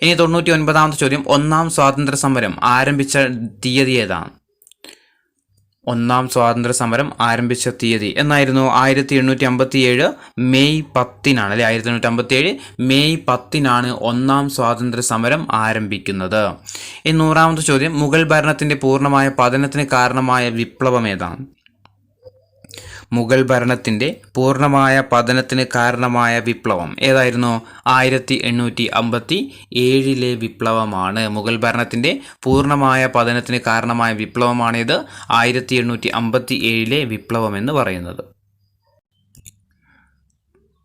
ഇനി 99ാമത്തെ ചോദ്യം, ഒന്നാം സ്വാതന്ത്ര്യ സമരം ആരംഭിച്ച തീയതി ഏതാണ്? ഒന്നാം സ്വാതന്ത്ര്യ സമരം ആരംഭിച്ച തീയതി എന്നായിരുന്നു? 1857 മെയ് 10 അല്ലെ? 1857 മെയ് 10 ഒന്നാം സ്വാതന്ത്ര്യ സമരം ആരംഭിക്കുന്നത്. ഇനി 100ാമത്തെ ചോദ്യം, മുഗൾ ഭരണത്തിന്റെ പൂർണ്ണമായ പതനത്തിന് കാരണമായ വിപ്ലവം ഏതാണ്? മുഗൾ ഭരണത്തിന്റെ പൂർണ്ണമായ പതനത്തിന് കാരണമായ വിപ്ലവം ഏതായിരുന്നു? 1857 വിപ്ലവമാണ്. മുഗൾ ഭരണത്തിന്റെ പൂർണ്ണമായ പതനത്തിന് കാരണമായ വിപ്ലവമാണിത്, 1857 വിപ്ലവം എന്ന് പറയുന്നത്.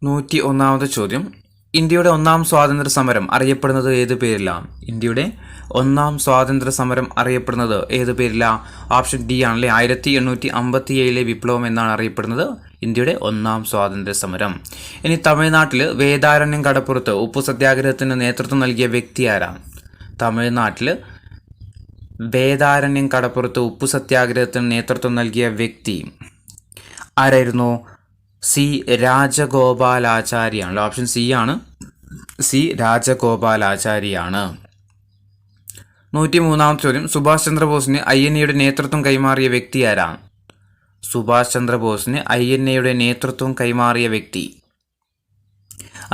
101ാമത്തെ ചോദ്യം, ഇന്ത്യയുടെ ഒന്നാം സ്വാതന്ത്ര്യ സമരം അറിയപ്പെടുന്നത് ഏത് പേരിലാണ്? ഇന്ത്യയുടെ ഒന്നാം സ്വാതന്ത്ര്യ സമരം അറിയപ്പെടുന്നത് ഏത് പേരില? ഓപ്ഷൻ ഡി ആണല്ലേ, 1857 വിപ്ലവം എന്നാണ് അറിയപ്പെടുന്നത് ഇന്ത്യയുടെ ഒന്നാം സ്വാതന്ത്ര്യ സമരം. ഇനി തമിഴ്നാട്ടിൽ വേദാരണ്യം കടപ്പുറത്ത് ഉപ്പു സത്യാഗ്രഹത്തിന് നേതൃത്വം നൽകിയ വ്യക്തി ആരാണ്? തമിഴ്നാട്ടിൽ വേദാരണ്യം കടപ്പുറത്ത് ഉപ്പു സത്യാഗ്രഹത്തിന് നേതൃത്വം നൽകിയ വ്യക്തി ആരായിരുന്നു? സി രാജഗോപാലാചാരിയാണ്. ഓപ്ഷൻ സി ആണ്, സി രാജഗോപാലാചാരിയാണ്. 103ാമത്തെ ചോദ്യം, സുഭാഷ് ചന്ദ്രബോസിന് INA നേതൃത്വം കൈമാറിയ വ്യക്തി ആരാണ്? സുഭാഷ് ചന്ദ്രബോസിന് INA നേതൃത്വം കൈമാറിയ വ്യക്തി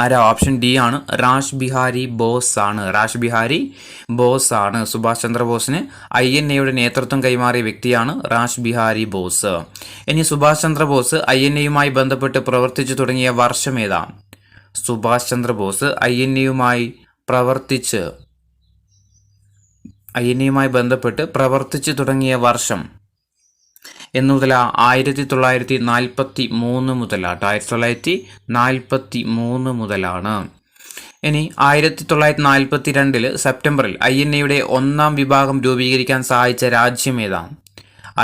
ആരാ? ഓപ്ഷൻ ഡി ആണ്, രാഷ് ബിഹാരി ബോസ് ആണ്. രാഷ് ബിഹാരി ബോസ് ആണ് സുഭാഷ് ചന്ദ്രബോസിന് INA നേതൃത്വം കൈമാറിയ വ്യക്തിയാണ് രാഷ് ബിഹാരി ബോസ്. ഇനി സുഭാഷ് ചന്ദ്രബോസ് INA ബന്ധപ്പെട്ട് പ്രവർത്തിച്ചു തുടങ്ങിയ വർഷം ഏതാണ്? സുഭാഷ് ചന്ദ്രബോസ് INA ബന്ധപ്പെട്ട് പ്രവർത്തിച്ചു തുടങ്ങിയ വർഷം എന്നുമുതലാ? 1943 മുതലാട്ടോ. 1943 മുതലാണ്. ഇനി 1942 സെപ്റ്റംബറിൽ INA ഒന്നാം വിഭാഗം രൂപീകരിക്കാൻ സഹായിച്ച രാജ്യം ഏതാണ്?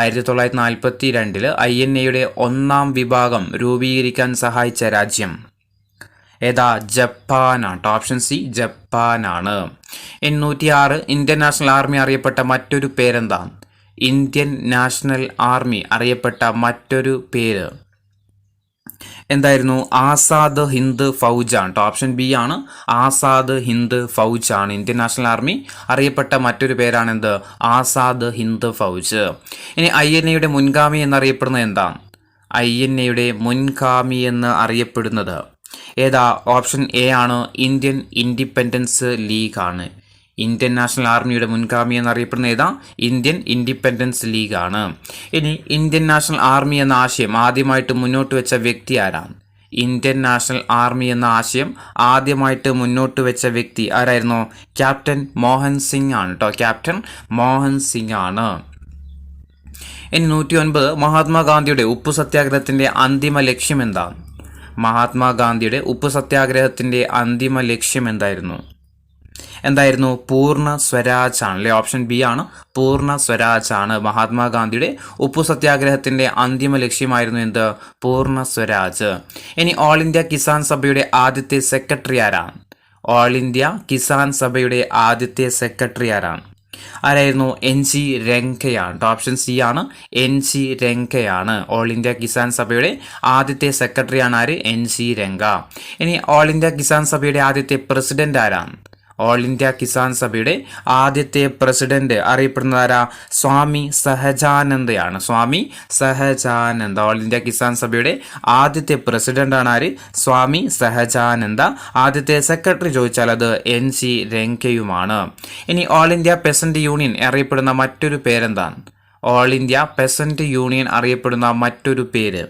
1942 INA ഒന്നാം വിഭാഗം രൂപീകരിക്കാൻ സഹായിച്ച രാജ്യം ഏതാ? ജപ്പാനാണ്. ഓപ്ഷൻ സി ജപ്പാനാണ്. 106 ഇന്ത്യൻ നാഷണൽ ആർമി അറിയപ്പെട്ട മറ്റൊരു പേരെന്താ? ഇന്ത്യൻ നാഷണൽ ആർമി അറിയപ്പെട്ട മറ്റൊരു പേര് എന്തായിരുന്നു? ആസാദ് ഹിന്ദ് ഫൗജാണ്. ഓപ്ഷൻ ബി ആണ്. ആസാദ് ഹിന്ദ് ഫൗജാണ്. ഇന്ത്യൻ നാഷണൽ ആർമി അറിയപ്പെട്ട മറ്റൊരു പേരാണെന്ത്? ആസാദ് ഹിന്ദ് ഫൗജ്. ഇനി INAയുടെ മുൻഗാമി എന്നറിയപ്പെടുന്നത് എന്താ? INAയുടെ മുൻഗാമി എന്ന് അറിയപ്പെടുന്നത് ഏതാ? ഓപ്ഷൻ എ ആണ്. ഇന്ത്യൻ ഇൻഡിപെൻഡൻസ് ലീഗ് ആണ്. ഇന്ത്യൻ നാഷണൽ ആർമിയുടെ മുൻഗാമി എന്നറിയപ്പെടുന്ന ഏതാ? ഇന്ത്യൻ ഇൻഡിപെൻഡൻസ് ലീഗ് ആണ്. ഇനി ഇന്ത്യൻ നാഷണൽ ആർമി എന്ന ആശയം ആദ്യമായിട്ട് മുന്നോട്ട് വെച്ച വ്യക്തി ആരാണ്? ഇന്ത്യൻ നാഷണൽ ആർമി എന്ന ആശയം ആദ്യമായിട്ട് മുന്നോട്ട് വെച്ച വ്യക്തി ആരായിരുന്നു? ക്യാപ്റ്റൻ മോഹൻ സിംഗ് ആണ് കേട്ടോ. ക്യാപ്റ്റൻ മോഹൻ സിംഗ് ആണ്. ഇനി 109 മഹാത്മാഗാന്ധിയുടെ ഉപ്പു സത്യാഗ്രഹത്തിന്റെ അന്തിമ ലക്ഷ്യം എന്താണ്? മഹാത്മാഗാന്ധിയുടെ ഉപ്പു സത്യാഗ്രഹത്തിന്റെ അന്തിമ ലക്ഷ്യം എന്തായിരുന്നു? പൂർണ്ണ സ്വരാജ് ആണ് അല്ലേ? ഓപ്ഷൻ ബി ആണ്. പൂർണ്ണ സ്വരാജ് ആണ്. മഹാത്മാഗാന്ധിയുടെ ഉപ്പു സത്യാഗ്രഹത്തിന്റെ അന്തിമ ലക്ഷ്യമായിരുന്നു എന്ത്? പൂർണ്ണ സ്വരാജ്. ഇനി ഓൾ ഇന്ത്യ കിസാൻ സഭയുടെ ആദ്യത്തെ സെക്രട്ടറി ആരാണ്? ഓൾ ഇന്ത്യ കിസാൻ സഭയുടെ ആദ്യത്തെ സെക്രട്ടറി ആരായിരുന്നു? NG രംഗയാണ്. ഓപ്ഷൻ സി ആണ്. NG രംഗയാണ്. ഓൾ ഇന്ത്യ കിസാൻ സഭയുടെ ആദ്യത്തെ സെക്രട്ടറിയാണ് ആര്? NG രംഗ. ഇനി ഓൾ ഇന്ത്യ കിസാൻ സഭയുടെ ആദ്യത്തെ പ്രസിഡന്റ് ആരാണ്? ഓൾ ഇന്ത്യ കിസാൻ സഭയുടെ ആദ്യത്തെ പ്രസിഡന്റ് അറിയപ്പെടുന്നത് ആരാ? സ്വാമി സഹജാനന്ദയാണ്. സ്വാമി സഹജാനന്ദ. ഓൾ ഇന്ത്യ കിസാൻ സഭയുടെ ആദ്യത്തെ പ്രസിഡന്റ് ആണ് ആര്? സ്വാമി സഹജാനന്ദ. ആദ്യത്തെ സെക്രട്ടറി ചോദിച്ചാൽ അത് NG രംഗയുമാണ്. ഇനി ഓൾ ഇന്ത്യ പെസന്റ് യൂണിയൻ അറിയപ്പെടുന്ന മറ്റൊരു പേരെന്താണ്? ഓൾ ഇന്ത്യ പെസന്റ് യൂണിയൻ അറിയപ്പെടുന്ന മറ്റൊരു പേര്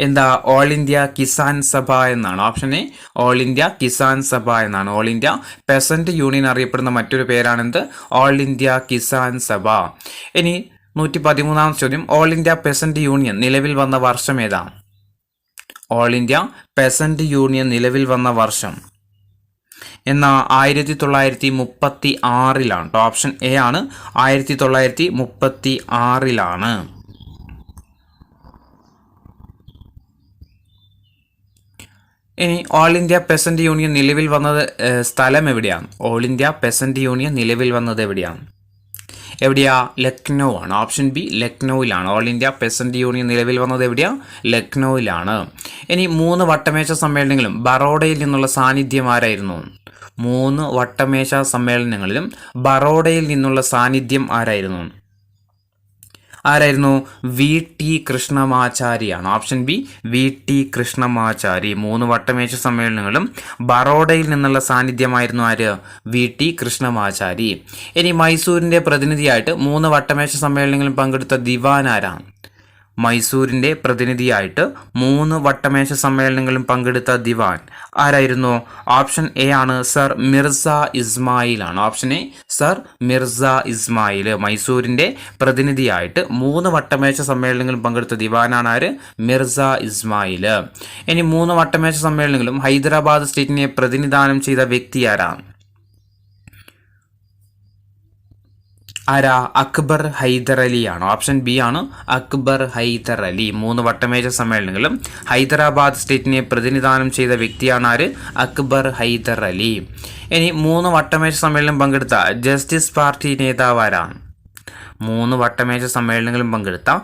എന്താ? ഓൾ ഇന്ത്യ കിസാൻ സഭ എന്നാണ്. Option A all India Kisan Sabha എന്നാണ്. ഓൾ ഇന്ത്യ പെസന്റ് യൂണിയൻ അറിയപ്പെടുന്ന മറ്റൊരു പേരാണെന്ത്? All India Kisan Sabha. ഇനി 113 ചോദ്യം. ഓൾ ഇന്ത്യ പെസന്റ് യൂണിയൻ നിലവിൽ വന്ന വർഷം ഏതാണ്? ഓൾ ഇന്ത്യ പെസന്റ് യൂണിയൻ നിലവിൽ വന്ന വർഷം എന്നാ 1936 ഓപ്ഷൻ എ ആണ്. 1936. ഇനി ഓൾ ഇന്ത്യ പെസന്റ് യൂണിയൻ നിലവിൽ വന്നത് സ്ഥലം എവിടെയാണ്? ഓൾ ഇന്ത്യ പെസന്റ് യൂണിയൻ നിലവിൽ വന്നത് എവിടെയാ? ലക്നൗ ആണ്. ഓപ്ഷൻ ബി ലക്നൌവിലാണ്. ഓൾ ഇന്ത്യ പെസന്റ് യൂണിയൻ നിലവിൽ വന്നത് എവിടെയാ? ലക്നൌവിലാണ്. ഇനി 3 വട്ടമേശ സമ്മേളനങ്ങളും ബറോഡയിൽ നിന്നുള്ള സാന്നിധ്യം ആരായിരുന്നു? 3 വട്ടമേശ സമ്മേളനങ്ങളിലും ബറോഡയിൽ നിന്നുള്ള സാന്നിധ്യം ആരായിരുന്നു? VT കൃഷ്ണമാചാരിയാണ്. Option B VT Krishnamachari. 3 വട്ടമേശ സമ്മേളനങ്ങളും ബറോഡയിൽ നിന്നുള്ള സാന്നിധ്യമായിരുന്നു ആര്? VT കൃഷ്ണമാചാരി. ഇനി മൈസൂരിന്റെ പ്രതിനിധിയായിട്ട് 3 വട്ടമേശ സമ്മേളനങ്ങളിൽ പങ്കെടുത്ത ദിവാൻ ആരാണ്? മൈസൂരിന്റെ പ്രതിനിധിയായിട്ട് 3 വട്ടമേശ സമ്മേളനങ്ങളും പങ്കെടുത്ത ദിവാൻ ആരായിരുന്നു? ഓപ്ഷൻ എ ആണ്. സർ മിർസ ഇസ്മായിൽ ആണ്. Option A sir Mirza Ismail. മൈസൂരിന്റെ പ്രതിനിധിയായിട്ട് 3 വട്ടമേശ സമ്മേളനങ്ങളിൽ പങ്കെടുത്ത ദിവാനാണ് ആര്? മിർസ ഇസ്മായിൽ. ഇനി 3 വട്ടമേശ സമ്മേളനങ്ങളും ഹൈദരാബാദ് സ്റ്റേറ്റിനെ പ്രതിനിധാനം ചെയ്ത വ്യക്തി ആരാണ്? അക്ബർ ഹൈദർ അലി ആണ്. ഓപ്ഷൻ ബി ആണ്. അക്ബർ ഹൈദർ അലി. 3 വട്ടമേശ സമ്മേളനങ്ങളും ഹൈദരാബാദ് സ്റ്റേറ്റിനെ പ്രതിനിധാനം ചെയ്ത വ്യക്തിയാണ് ആര്? അക്ബർ ഹൈദർ അലി. ഇനി 3 വട്ടമേശ സമ്മേളനം പങ്കെടുത്ത ജസ്റ്റിസ് പാർട്ടി നേതാവ് ആരാണ്? 3 വട്ടമേശ സമ്മേളനങ്ങളും പങ്കെടുത്ത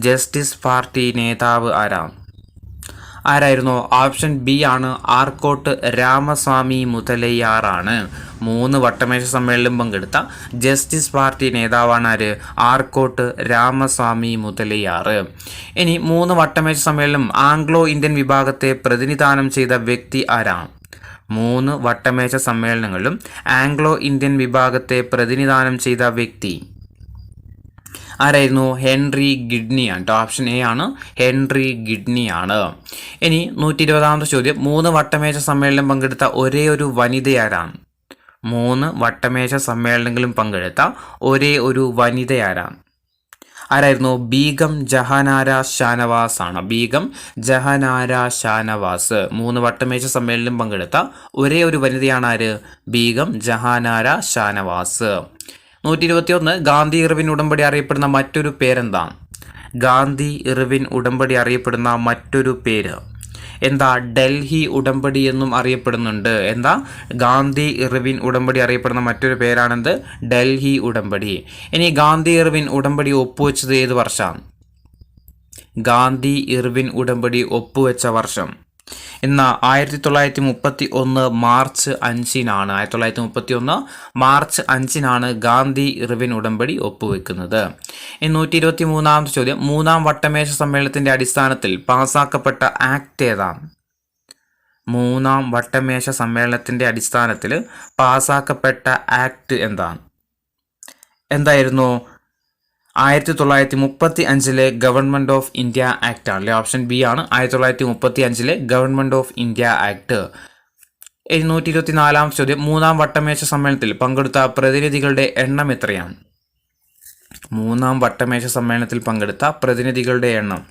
ജസ്റ്റിസ് പാർട്ടി നേതാവ് ആരായിരുന്നു? ഓപ്ഷൻ ബി ആണ്. ആർക്കോട്ട് രാമസ്വാമി മുതലയാർ ആണ്. 3 വട്ടമേശ സമ്മേളനം പങ്കെടുത്ത ജസ്റ്റിസ് പാർട്ടി നേതാവാണ് ആര്? ആർക്കോട്ട് രാമസ്വാമി മുതലയാർ. ഇനി 3 വട്ടമേശ സമ്മേളനം ആംഗ്ലോ ഇന്ത്യൻ വിഭാഗത്തെ പ്രതിനിധാനം ചെയ്ത വ്യക്തി ആരാണ്? 3 വട്ടമേശ സമ്മേളനങ്ങളിലും ആംഗ്ലോ ഇന്ത്യൻ വിഭാഗത്തെ പ്രതിനിധാനം ചെയ്ത വ്യക്തി ആരായിരുന്നു? ഹെൻറി ഗിഡ്നിയാണ്. ഓപ്ഷൻ എ ആണ്. ഹെൻറി ഗിഡ്നിയാണ്. ഇനി 120 ചോദ്യം. 3 വട്ടമേശ സമ്മേളനം പങ്കെടുത്ത ഒരേ ഒരു വനിത ആരാണ്? 3 വട്ടമേശ സമ്മേളനങ്ങളും പങ്കെടുത്ത ഒരേ ഒരു വനിത ആരായിരുന്നു? ബീഗം ജഹാനാര ഷാനവാസ് ആണ്. ബീഗം ജഹാനാര ഷാനവാസ്. 3 വട്ടമേശ സമ്മേളനം പങ്കെടുത്ത ഒരേ ഒരു വനിതയാണ് ആര്? ബീഗം ജഹാനാര ഷാനവാസ്. 121 ഗാന്ധി ഇർവിൻ ഉടമ്പടി അറിയപ്പെടുന്ന മറ്റൊരു പേരെന്താണ്? ഗാന്ധി ഇർവിൻ ഉടമ്പടി അറിയപ്പെടുന്ന മറ്റൊരു പേര് എന്താ ഡൽഹി ഉടമ്പടി എന്നും അറിയപ്പെടുന്നുണ്ട്. എന്താ ഗാന്ധി ഇർവിൻ ഉടമ്പടി അറിയപ്പെടുന്ന മറ്റൊരു പേരാണെന്ത് ഡൽഹി ഉടമ്പടി. ഇനി ഗാന്ധി ഇർവിൻ ഉടമ്പടി ഒപ്പുവെച്ചത് ഏത് വർഷം? ഗാന്ധി ഇർവിൻ ഉടമ്പടി ഒപ്പുവെച്ച വർഷം ഇന്ന് 1931 മാർച്ച് 5-നാണ്. 1931 മാർച്ച് 5-നാണ് ഗാന്ധി ഇർവിൻ ഉടമ്പടി ഒപ്പുവെക്കുന്നത്. 123ാമത്തെ ചോദ്യം, മൂന്നാം വട്ടമേശ സമ്മേളനത്തിന്റെ അടിസ്ഥാനത്തിൽ പാസാക്കപ്പെട്ട ആക്ട് ഏതാണ്? മൂന്നാം വട്ടമേശ സമ്മേളനത്തിന്റെ അടിസ്ഥാനത്തിൽ പാസാക്കപ്പെട്ട ആക്ട് എന്താണ്? എന്തായിരുന്നു? 1935 ഗവൺമെന്റ് ഓഫ് ഇന്ത്യ ആക്ട് ആണ്. ഓപ്ഷൻ ബി ആണ് 1935 ഗവൺമെന്റ് ഓഫ് ഇന്ത്യ ആക്ട്. 124ാമത്തെ ചോദ്യം, മൂന്നാം വട്ടമേശ സമ്മേളനത്തിൽ പങ്കെടുത്ത പ്രതിനിധികളുടെ എണ്ണം എത്രയാണ്? മൂന്നാം വട്ടമേശ സമ്മേളനത്തിൽ പങ്കെടുത്ത പ്രതിനിധികളുടെ എണ്ണം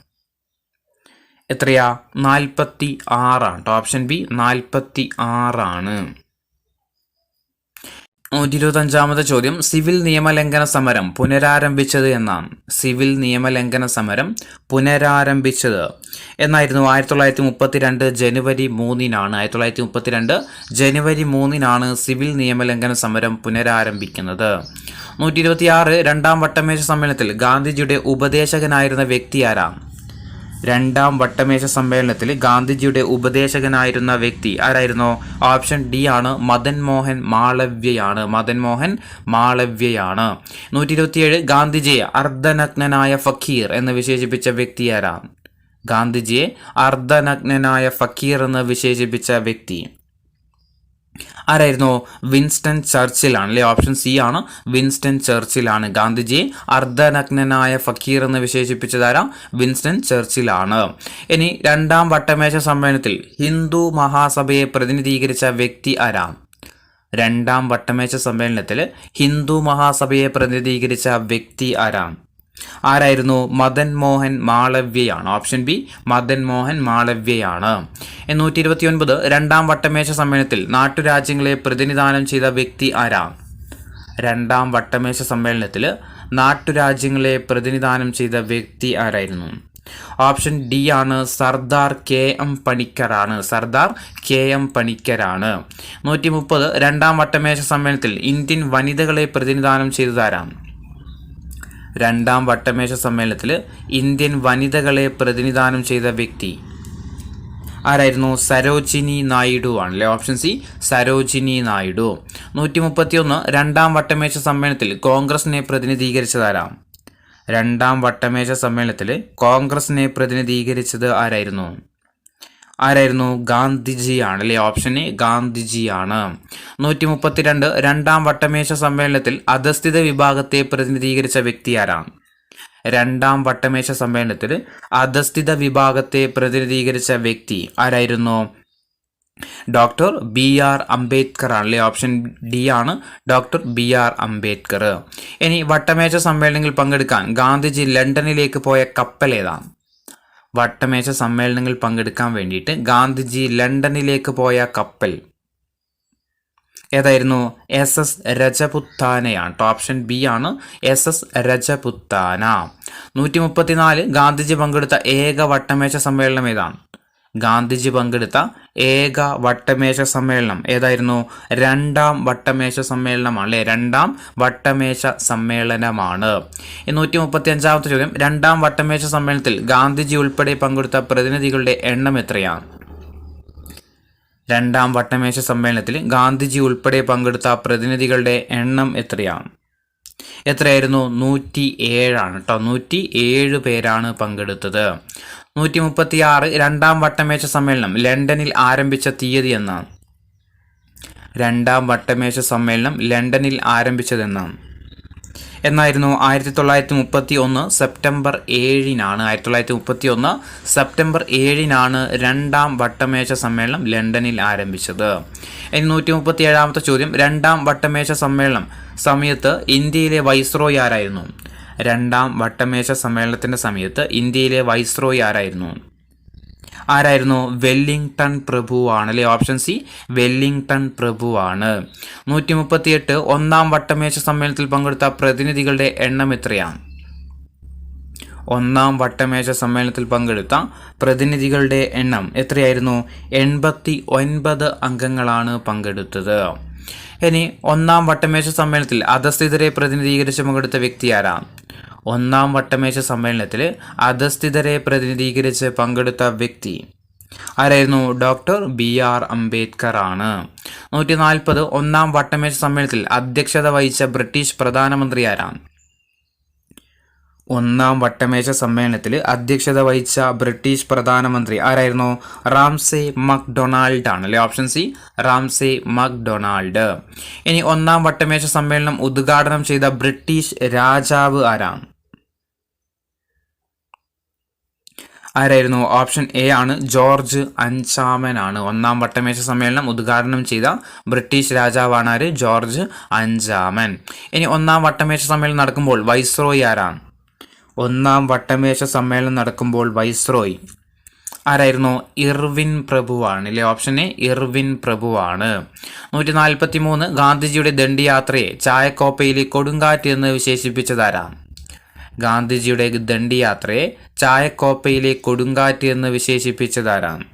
എത്രയാ? 46 ഓപ്ഷൻ ബി 46 ആണ്. 125ാമത്തെ ചോദ്യം, സിവിൽ നിയമലംഘന സമരം പുനരാരംഭിച്ചത് എന്നാണ്. സിവിൽ നിയമലംഘന സമരം പുനരാരംഭിച്ചത് എന്നായിരുന്നു? 1932 ജനുവരി 3-നാണ്. 1932 ജനുവരി 3-നാണ് സിവിൽ നിയമലംഘന സമരം പുനരാരംഭിക്കുന്നത്. 126 രണ്ടാം വട്ടമേശ സമ്മേളനത്തിൽ ഗാന്ധിജിയുടെ ഉപദേശകനായിരുന്ന വ്യക്തി ആരാണ്? രണ്ടാം വട്ടമേശ സമ്മേളനത്തിൽ ഗാന്ധിജിയുടെ ഉപദേശകനായിരുന്ന വ്യക്തി ആരായിരുന്നു? ഓപ്ഷൻ ഡി ആണ് മദൻ മോഹൻ മാളവ്യയാണ്. മദൻ മോഹൻ മാളവ്യയാണ്. 127 ഗാന്ധിജിയെ അർദ്ധനഗ്നനായ ഫക്കീർ എന്ന് വിശേഷിപ്പിച്ച വ്യക്തി ആരാണ്? ഗാന്ധിജിയെ അർദ്ധനഗ്നനായ ഫക്കീർ എന്ന് വിശേഷിപ്പിച്ച വ്യക്തി ആരായിരുന്നു? വിൻസ്റ്റൺ ചർച്ചിൽ ആണ്. അല്ലെ ഓപ്ഷൻ സി ആണ് വിൻസ്റ്റൺ ചർച്ചിൽ ആണ്. ഗാന്ധിജിയെ അർദ്ധനഗ്നനായ ഫക്കീർ എന്ന് വിശേഷിപ്പിച്ചതാരാ? വിൻസ്റ്റൺ ചർച്ചിൽ ആണ്. ഇനി രണ്ടാം വട്ടമേശ സമ്മേളനത്തിൽ ഹിന്ദു മഹാസഭയെ പ്രതിനിധീകരിച്ച വ്യക്തി ആരാ? രണ്ടാം വട്ടമേശ സമ്മേളനത്തിൽ ഹിന്ദു മഹാസഭയെ പ്രതിനിധീകരിച്ച വ്യക്തി ആരായിരുന്നു? മദൻ മോഹൻ മാളവ്യയാണ്. ഓപ്ഷൻ ബി മദൻ മോഹൻ മാളവ്യയാണ്. 129 രണ്ടാം വട്ടമേശ സമ്മേളനത്തിൽ നാട്ടുരാജ്യങ്ങളെ പ്രതിനിധാനം ചെയ്ത വ്യക്തി ആരാ? രണ്ടാം വട്ടമേശ സമ്മേളനത്തിൽ നാട്ടുരാജ്യങ്ങളെ പ്രതിനിധാനം ചെയ്ത വ്യക്തി ആരായിരുന്നു? ഓപ്ഷൻ ഡി ആണ് സർദാർ KM പണിക്കറാണ്. സർദാർ KM പണിക്കരാണ്. 130 രണ്ടാം വട്ടമേശ സമ്മേളനത്തിൽ ഇന്ത്യൻ വനിതകളെ പ്രതിനിധാനം ചെയ്തതാരാണ്? രണ്ടാം വട്ടമേശ സമ്മേളനത്തിൽ ഇന്ത്യൻ വനിതകളെ പ്രതിനിധാനം ചെയ്ത വ്യക്തി ആരായിരുന്നു? സരോജിനി നായിഡു ആണല്ലേ. Option C Sarojini Naidu. 131 രണ്ടാം വട്ടമേശ സമ്മേളനത്തിൽ കോൺഗ്രസിനെ പ്രതിനിധീകരിച്ചതാരാ? രണ്ടാം വട്ടമേശ സമ്മേളനത്തിൽ കോൺഗ്രസിനെ പ്രതിനിധീകരിച്ചത് ആരായിരുന്നു? ഗാന്ധിജിയാണ്. അല്ലെ ഓപ്ഷൻ എ ഗാന്ധിജിയാണ്. 132 രണ്ടാം വട്ടമേശ സമ്മേളനത്തിൽ അധസ്ഥിത വിഭാഗത്തെ പ്രതിനിധീകരിച്ച വ്യക്തി ആരാണ്? രണ്ടാം വട്ടമേശ സമ്മേളനത്തിൽ അധസ്ഥിത വിഭാഗത്തെ പ്രതിനിധീകരിച്ച വ്യക്തി ആരായിരുന്നു? ഡോക്ടർ BR അംബേദ്കർ ആണ്. അല്ലെ ഓപ്ഷൻ ഡി ആണ് ഡോക്ടർ BR അംബേദ്കർ. ഇനി വട്ടമേശ സമ്മേളനങ്ങളിൽ പങ്കെടുക്കാൻ ഗാന്ധിജി ലണ്ടനിലേക്ക് പോയ കപ്പൽ ഏതാണ്? വട്ടമേശ സമ്മേളനങ്ങളിൽ പങ്കെടുക്കാൻ വേണ്ടിയിട്ട് ഗാന്ധിജി ലണ്ടനിലേക്ക് പോയ കപ്പൽ ഏതായിരുന്നു? SS രജപുത്താനയാണ്. ഓപ്ഷൻ ബി ആണ് SS രജപുത്താന. 134 ഗാന്ധിജി പങ്കെടുത്ത ഏക വട്ടമേശ സമ്മേളനം ഏതാണ്? ഗാന്ധിജി പങ്കെടുത്ത ഏക വട്ടമേശ സമ്മേളനം ഏതായിരുന്നു? രണ്ടാം വട്ടമേശ സമ്മേളനമാണ്. അല്ലെ രണ്ടാം വട്ടമേശ സമ്മേളനമാണ്. 135ാമത്തെ ചോദ്യം, രണ്ടാം വട്ടമേശ സമ്മേളനത്തിൽ ഗാന്ധിജി ഉൾപ്പെടെ പങ്കെടുത്ത പ്രതിനിധികളുടെ എണ്ണം എത്രയാണ്? രണ്ടാം വട്ടമേശ സമ്മേളനത്തിൽ ഗാന്ധിജി ഉൾപ്പെടെ പങ്കെടുത്ത പ്രതിനിധികളുടെ എണ്ണം എത്രയായിരുന്നു? 107 ആണ് കേട്ടോ. 107 പേരാണ് പങ്കെടുത്തത്. 136 രണ്ടാം വട്ടമേശ സമ്മേളനം ലണ്ടനിൽ ആരംഭിച്ച തീയതി എന്നാണ്? രണ്ടാം വട്ടമേശ സമ്മേളനം ലണ്ടനിൽ ആരംഭിച്ചതെന്നാണ്? എന്നായിരുന്നു? 1931 സെപ്റ്റംബർ 7-നാണ്. 1931 സെപ്റ്റംബർ 7-നാണ് രണ്ടാം വട്ടമേശ സമ്മേളനം ലണ്ടനിൽ ആരംഭിച്ചത്. ഇനി 137ാമത്തെ ചോദ്യം, രണ്ടാം വട്ടമേശ സമ്മേളനം സമയത്ത് ഇന്ത്യയിലെ വൈസ്രോയി ആരായിരുന്നു? രണ്ടാം വട്ടമേശ സമ്മേളനത്തിന്റെ സമയത്ത് ഇന്ത്യയിലെ വൈസ്രോയി ആരായിരുന്നു? വെല്ലിംഗ്ടൺ പ്രഭുവാണ്. അല്ലെ ഓപ്ഷൻ സി വെല്ലിംഗ്ടൺ പ്രഭുവാണ്. 138 ഒന്നാം വട്ടമേശ സമ്മേളനത്തിൽ പങ്കെടുത്ത പ്രതിനിധികളുടെ എണ്ണം എത്രയാണ്? ഒന്നാം വട്ടമേശ സമ്മേളനത്തിൽ പങ്കെടുത്ത പ്രതിനിധികളുടെ എണ്ണം എത്രയായിരുന്നു? 89 അംഗങ്ങളാണ് പങ്കെടുത്തത്. ഇനി ഒന്നാം വട്ടമേശ സമ്മേളനത്തിൽ അധസ്ഥിതരെ പ്രതിനിധീകരിച്ച് പങ്കെടുത്ത വ്യക്തി ആരാണ്? ഒന്നാം വട്ടമേശ സമ്മേളനത്തിൽ അധസ്ഥിതരെ പ്രതിനിധീകരിച്ച് പങ്കെടുത്ത വ്യക്തി ആരായിരുന്നു? ഡോക്ടർ BR അംബേദ്കർ ആണ്. 140 ഒന്നാം വട്ടമേശ സമ്മേളനത്തിൽ അധ്യക്ഷത വഹിച്ച ബ്രിട്ടീഷ് പ്രധാനമന്ത്രി ആരാണ്? ഒന്നാം വട്ടമേശ സമ്മേളനത്തിൽ അധ്യക്ഷത വഹിച്ച ബ്രിട്ടീഷ് പ്രധാനമന്ത്രി ആരായിരുന്നു? റാംസേ മക്ഡൊണാൾഡ് ആണ് അല്ലെ. Option C Ramsay MacDonald. ഇനി ഒന്നാം വട്ടമേശ സമ്മേളനം ഉദ്ഘാടനം ചെയ്ത ബ്രിട്ടീഷ് രാജാവ് ആരാണ്? ആരായിരുന്നു? ഓപ്ഷൻ എ ആണ് ജോർജ് അഞ്ചാമൻ ആണ്. ഒന്നാം വട്ടമേശ സമ്മേളനം ഉദ്ഘാടനം ചെയ്ത ബ്രിട്ടീഷ് രാജാവാണ് ആര്? ജോർജ് അഞ്ചാമൻ. ഇനി ഒന്നാം വട്ടമേശ സമ്മേളനം നടക്കുമ്പോൾ വൈസ്രോയി ആരാണ്? ഒന്നാം വട്ടമേശ സമ്മേളനം നടക്കുമ്പോൾ വൈസ്രോയി ആരായിരുന്നു? ഇർവിൻ പ്രഭുവാണ് അല്ലെ. Option A Irwin പ്രഭുവാണ്. 143 ഗാന്ധിജിയുടെ ദണ്ഡിയാത്രയെ ചായക്കോപ്പയിലെ കൊടുങ്കാറ്റ് എന്ന് വിശേഷിപ്പിച്ചതാരാണ്? ഗാന്ധിജിയുടെ ദണ്ഡിയാത്രയെ ചായക്കോപ്പയിലെ കൊടുങ്കാറ്റ് എന്ന് വിശേഷിപ്പിച്ചതാരാണ്?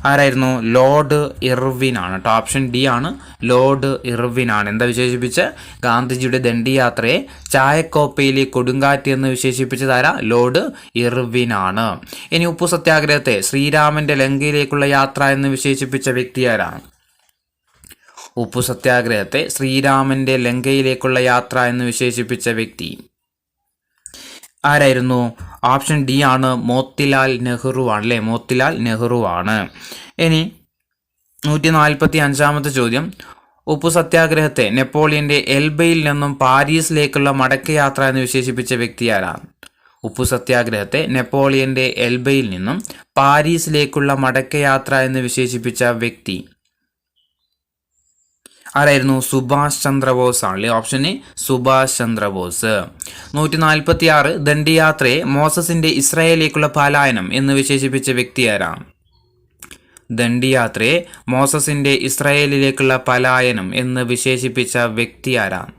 ആരായിരുന്നു? ലോർഡ് ഇർവിൻ ആണ് കേട്ടോ. ഓപ്ഷൻ ഡി ആണ് ലോർഡ് ഇർവിൻ ആണ്. എന്താ വിശേഷിപ്പിച്ച്? ഗാന്ധിജിയുടെ ദണ്ഡിയാത്രയെ ചായക്കോപ്പയിലെ കൊടുങ്കാറ്റ് എന്ന് വിശേഷിപ്പിച്ചതാരാ? ലോർഡ് ഇർവിൻ ആണ്. ഇനി ഉപ്പു സത്യാഗ്രഹത്തെ ശ്രീരാമന്റെ ലങ്കയിലേക്കുള്ള യാത്ര എന്ന് വിശേഷിപ്പിച്ച വ്യക്തി ആരാണ്? ഉപ്പു സത്യാഗ്രഹത്തെ ശ്രീരാമന്റെ ലങ്കയിലേക്കുള്ള യാത്ര എന്ന് വിശേഷിപ്പിച്ച വ്യക്തി ആരായിരുന്നു? ഓപ്ഷൻ ഡി ആണ് മോത്തിലാൽ നെഹ്റു ആണ് അല്ലേ. മോത്തിലാൽ നെഹ്റു ആണ്. ഇനി 145 ചോദ്യം, ഉപ്പു സത്യാഗ്രഹത്തെ നെപ്പോളിയന്റെ എൽബയിൽ നിന്നും പാരീസിലേക്കുള്ള മടക്കയാത്ര എന്ന് വിശേഷിപ്പിച്ച വ്യക്തി ആരാണ്? ഉപ്പു സത്യാഗ്രഹത്തെ നെപ്പോളിയന്റെ എൽബയിൽ നിന്നും പാരീസിലേക്കുള്ള മടക്കയാത്ര എന്ന് വിശേഷിപ്പിച്ച വ്യക്തി ആരായിരുന്നു? സുഭാഷ് ചന്ദ്രബോസ് ആണ് അല്ലേ. Option A Subhash Chandrabose. 146 ദണ്ഡിയാത്രയെ മോസസിന്റെ ഇസ്രായേലിലേക്കുള്ള പലായനം എന്ന് വിശേഷിപ്പിച്ച വ്യക്തി ആരാണ്? ദണ്ഡിയാത്രയെ മോസസിന്റെ ഇസ്രായേലിലേക്കുള്ള പലായനം എന്ന് വിശേഷിപ്പിച്ച വ്യക്തി ആരാണ്?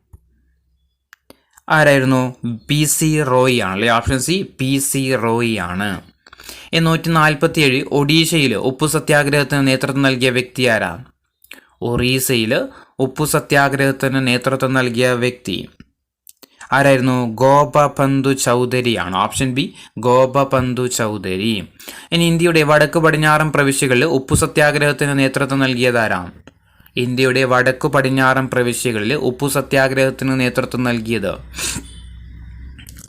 ആരായിരുന്നു? PC റോയി ആണ് അല്ലേ. ഓപ്ഷൻ സി PC റോയി ആണ്. 147 ഒഡീഷയിൽ ഉപ്പു സത്യാഗ്രഹത്തിന് നേതൃത്വം നൽകിയ വ്യക്തി ആരാണ്? ഒറീസയിൽ ഉപ്പു സത്യാഗ്രഹത്തിന് നേതൃത്വം നൽകിയ വ്യക്തി ആരായിരുന്നു? ഗോപബന്ധു ചൗധരിയാണ്. Option B Gopabandhu Choudhury. ഇനി ഇന്ത്യയുടെ വടക്ക് പടിഞ്ഞാറൻ പ്രവിശ്യകളിൽ ഉപ്പു സത്യാഗ്രഹത്തിന് നേതൃത്വം നൽകിയതാരാണ്? ഇന്ത്യയുടെ വടക്കു പടിഞ്ഞാറൻ പ്രവിശ്യകളിൽ ഉപ്പു സത്യാഗ്രഹത്തിന് നേതൃത്വം നൽകിയത്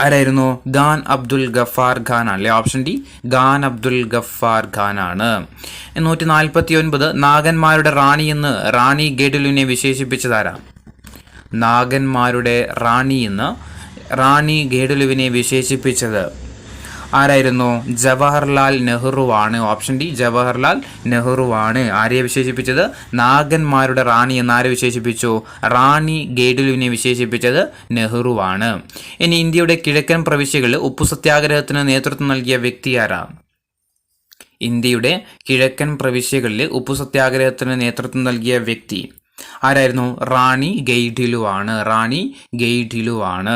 ആരായിരുന്നു? ഖാൻ അബ്ദുൽ ഗഫാർ ഖാൻ ആണ് അല്ലേ. ഓപ്ഷൻ ഡി ഖാൻ അബ്ദുൽ ഗഫാർ ഖാൻ ആണ്. 149 നാഗന്മാരുടെ റാണി എന്ന് റാണി ഗേഡുലുവിനെ വിശേഷിപ്പിച്ചതാരാണ്? നാഗന്മാരുടെ റാണി എന്ന് റാണി ഗേഡുലുവിനെ വിശേഷിപ്പിച്ചത് ആരായിരുന്നു? ജവഹർലാൽ നെഹ്റു ആണ്. ഓപ്ഷൻ ഡി ജവഹർലാൽ നെഹ്റു ആണ്. ആരെയെ വിശേഷിപ്പിച്ചത്? നാഗന്മാരുടെ റാണി എന്ന് ആരെ വിശേഷിപ്പിച്ചു? റാണി ഗേഡുലുവിനെ വിശേഷിപ്പിച്ചത് നെഹ്റു ആണ്. ഇനി ഇന്ത്യയുടെ കിഴക്കൻ പ്രവിശ്യകളിൽ ഉപ്പു സത്യാഗ്രഹത്തിന് നേതൃത്വം നൽകിയ വ്യക്തി ആരാണ്? ഇന്ത്യയുടെ കിഴക്കൻ പ്രവിശ്യകളിൽ ഉപ്പു സത്യാഗ്രഹത്തിന് നേതൃത്വം നൽകിയ വ്യക്തി ആരായിരുന്നു? റാണി ഗെയ്ഡിലു ആണ്. റാണി ഗെയ്ഡിലു ആണ്.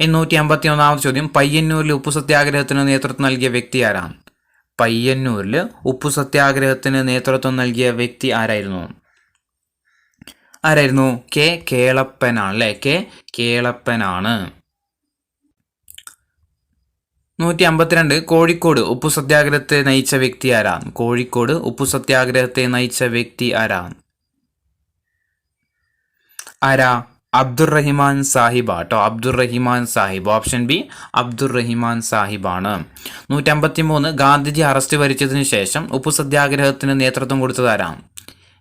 151 ചോദ്യം, പയ്യന്നൂരിൽ ഉപ്പു സത്യാഗ്രഹത്തിന് നേതൃത്വം നൽകിയ വ്യക്തി ആരാണ്? പയ്യന്നൂരിൽ ഉപ്പു സത്യാഗ്രഹത്തിന് നേതൃത്വം നൽകിയ വ്യക്തി ആരായിരുന്നു? ആരായിരുന്നു? കെ കേളപ്പനാണ് അല്ലേ. കെ കേളപ്പനാണ്. 152 കോഴിക്കോട് ഉപ്പു സത്യാഗ്രഹത്തെ നയിച്ച വ്യക്തി ആരാണ്? കോഴിക്കോട് ഉപ്പു സത്യാഗ്രഹത്തെ നയിച്ച വ്യക്തി ആരാണ്? ആരാ? അബ്ദുറഹിമാൻ സാഹിബ് ആട്ടോ. അബ്ദുറഹിമാൻ സാഹിബ്. ഓപ്ഷൻ ബി അബ്ദുറഹിമാൻ സാഹിബാണ്. 153 ഗാന്ധിജി അറസ്റ്റ് വരിച്ചതിന് ശേഷം ഉപ്പു സത്യാഗ്രഹത്തിന് നേതൃത്വം കൊടുത്തതാരാണ്?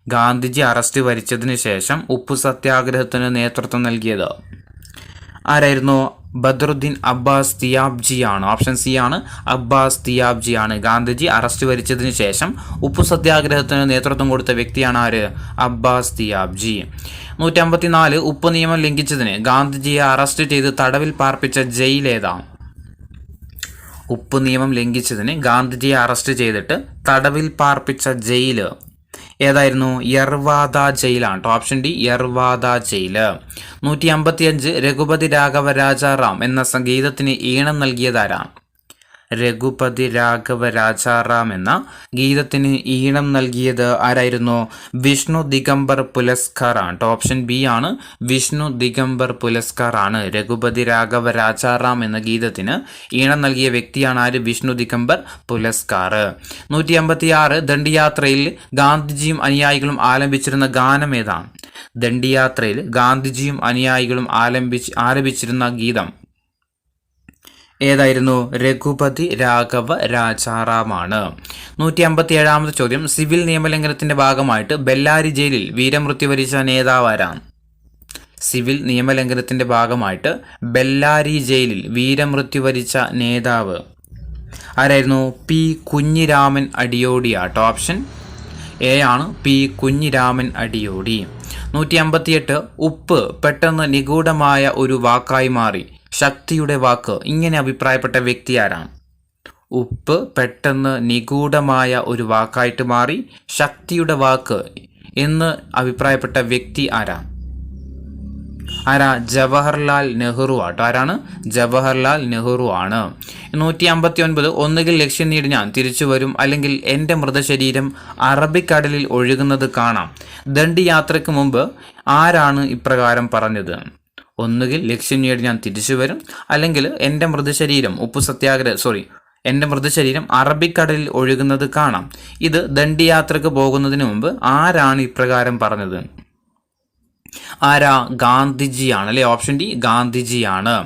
ഗാന്ധിജി അറസ്റ്റ് വരിച്ചതിന് ശേഷം ഉപ്പു സത്യാഗ്രഹത്തിന് നേതൃത്വം നൽകിയത് ആരായിരുന്നു? ബദറുദ്ദീൻ അബ്ബാസ് തിയാബ്ജി ആണ്. ഓപ്ഷൻ സി ആണ് അബ്ബാസ് തിയാബ്ജി ആണ്. ഗാന്ധിജി അറസ്റ്റ് വരിച്ചതിന് ശേഷം ഉപ്പു സത്യാഗ്രഹത്തിന് നേതൃത്വം കൊടുത്ത വ്യക്തിയാണ് ആര്? അബ്ബാസ് തിയാബ്ജി. 154 ഉപ്പ് നിയമം ലംഘിച്ചതിന് ഗാന്ധിജിയെ അറസ്റ്റ് ചെയ്ത് തടവിൽ പാർപ്പിച്ച ജയിൽ ഏതാണ്? ഉപ്പ് നിയമം ലംഘിച്ചതിന് ഗാന്ധിജിയെ അറസ്റ്റ് ചെയ്തിട്ട് തടവിൽ പാർപ്പിച്ച ജയിൽ ഏതായിരുന്നു? യർവാദ ജയിലാണ് കേട്ടോ. ഓപ്ഷൻ ഡി യർവാദ ജയില്. 155 രഘുപതി രാഘവ രാജാറാം എന്ന സംഗീതത്തിന് ഈണം നൽകിയതാരാണ്? രഘുപതി രാഘവ രാജാറാം എന്ന ഗീതത്തിന് ഈണം നൽകിയത് ആരായിരുന്നു? വിഷ്ണു ദിഗംബർ പുലസ്കർ ആണ് കേട്ടോ. ഓപ്ഷൻ ബി ആണ്, വിഷ്ണു ദിഗംബർ പുലസ്കർ ആണ് രഘുപതി രാഘവ രാജാറാം എന്ന ഗീതത്തിന് ഈണം നൽകിയ വ്യക്തിയാണ് ആര്? വിഷ്ണു ദിഗംബർ പുലസ്കർ. 156 ദണ്ഡിയാത്രയിൽ ഗാന്ധിജിയും അനുയായികളും ആലപിച്ചിരുന്ന ഗാനം ഏതാണ്? ദണ്ഡിയാത്രയിൽ ഗാന്ധിജിയും അനുയായികളും ആലപിച്ചിരുന്ന ഗീതം ഏതായിരുന്നു? രഘുപതി രാഘവ രാജാറാമാണ്. 157 ചോദ്യം, സിവിൽ നിയമലംഘനത്തിന്റെ ഭാഗമായിട്ട് ബെല്ലാരി ജയിലിൽ വീരമൃത്യു വരിച്ച നേതാവ് ആരാണ്? സിവിൽ നിയമലംഘനത്തിന്റെ ഭാഗമായിട്ട് ബെല്ലാരി ജയിലിൽ വീരമൃത്യു വരിച്ച നേതാവ് ആരായിരുന്നു? പി കുഞ്ഞിരാമൻ അടിയോടിയാട്ടോ. ഓപ്ഷൻ എ ആണ്, പി കുഞ്ഞിരാമൻ അടിയോടി. 158 ഉപ്പ് പെട്ടെന്ന് നിഗൂഢമായ ഒരു വാക്കായി മാറി, ശക്തിയുടെ വാക്ക്, ഇങ്ങനെ അഭിപ്രായപ്പെട്ട വ്യക്തി ആരാണ്? ഉപ്പ് പെട്ടെന്ന് നിഗൂഢമായ ഒരു വാക്കായിട്ട് മാറി, ശക്തിയുടെ വാക്ക് എന്ന് അഭിപ്രായപ്പെട്ട വ്യക്തി ആരാ? ജവഹർലാൽ നെഹ്റു ആട്ടോ. ആരാണ്? ജവഹർലാൽ നെഹ്റു ആണ്. 159 ഒന്നുകിൽ ലക്ഷ്യം നേടി ഞാൻ തിരിച്ചു വരും, അല്ലെങ്കിൽ എൻ്റെ മൃതശരീരം അറബിക്കടലിൽ ഒഴുകുന്നത് കാണാം. ദണ്ഡി യാത്രയ്ക്ക് മുമ്പ് ആരാണ് ഇപ്രകാരം പറഞ്ഞത്? ഒന്നുകിൽ ലക്ഷ്യം നേടി ഞാൻ തിരിച്ചു വരും, അല്ലെങ്കിൽ എൻ്റെ മൃതശരീരം എൻ്റെ മൃതശരീരം അറബിക്കടലിൽ ഒഴുകുന്നത് കാണാം. ഇത് ദണ്ഡിയാത്രക്ക് പോകുന്നതിന് മുമ്പ് ആരാണ് ഇപ്രകാരം പറഞ്ഞത്? ഗാന്ധിജിയാണ് അല്ലെ. Option D ഗാന്ധിജിയാണ്.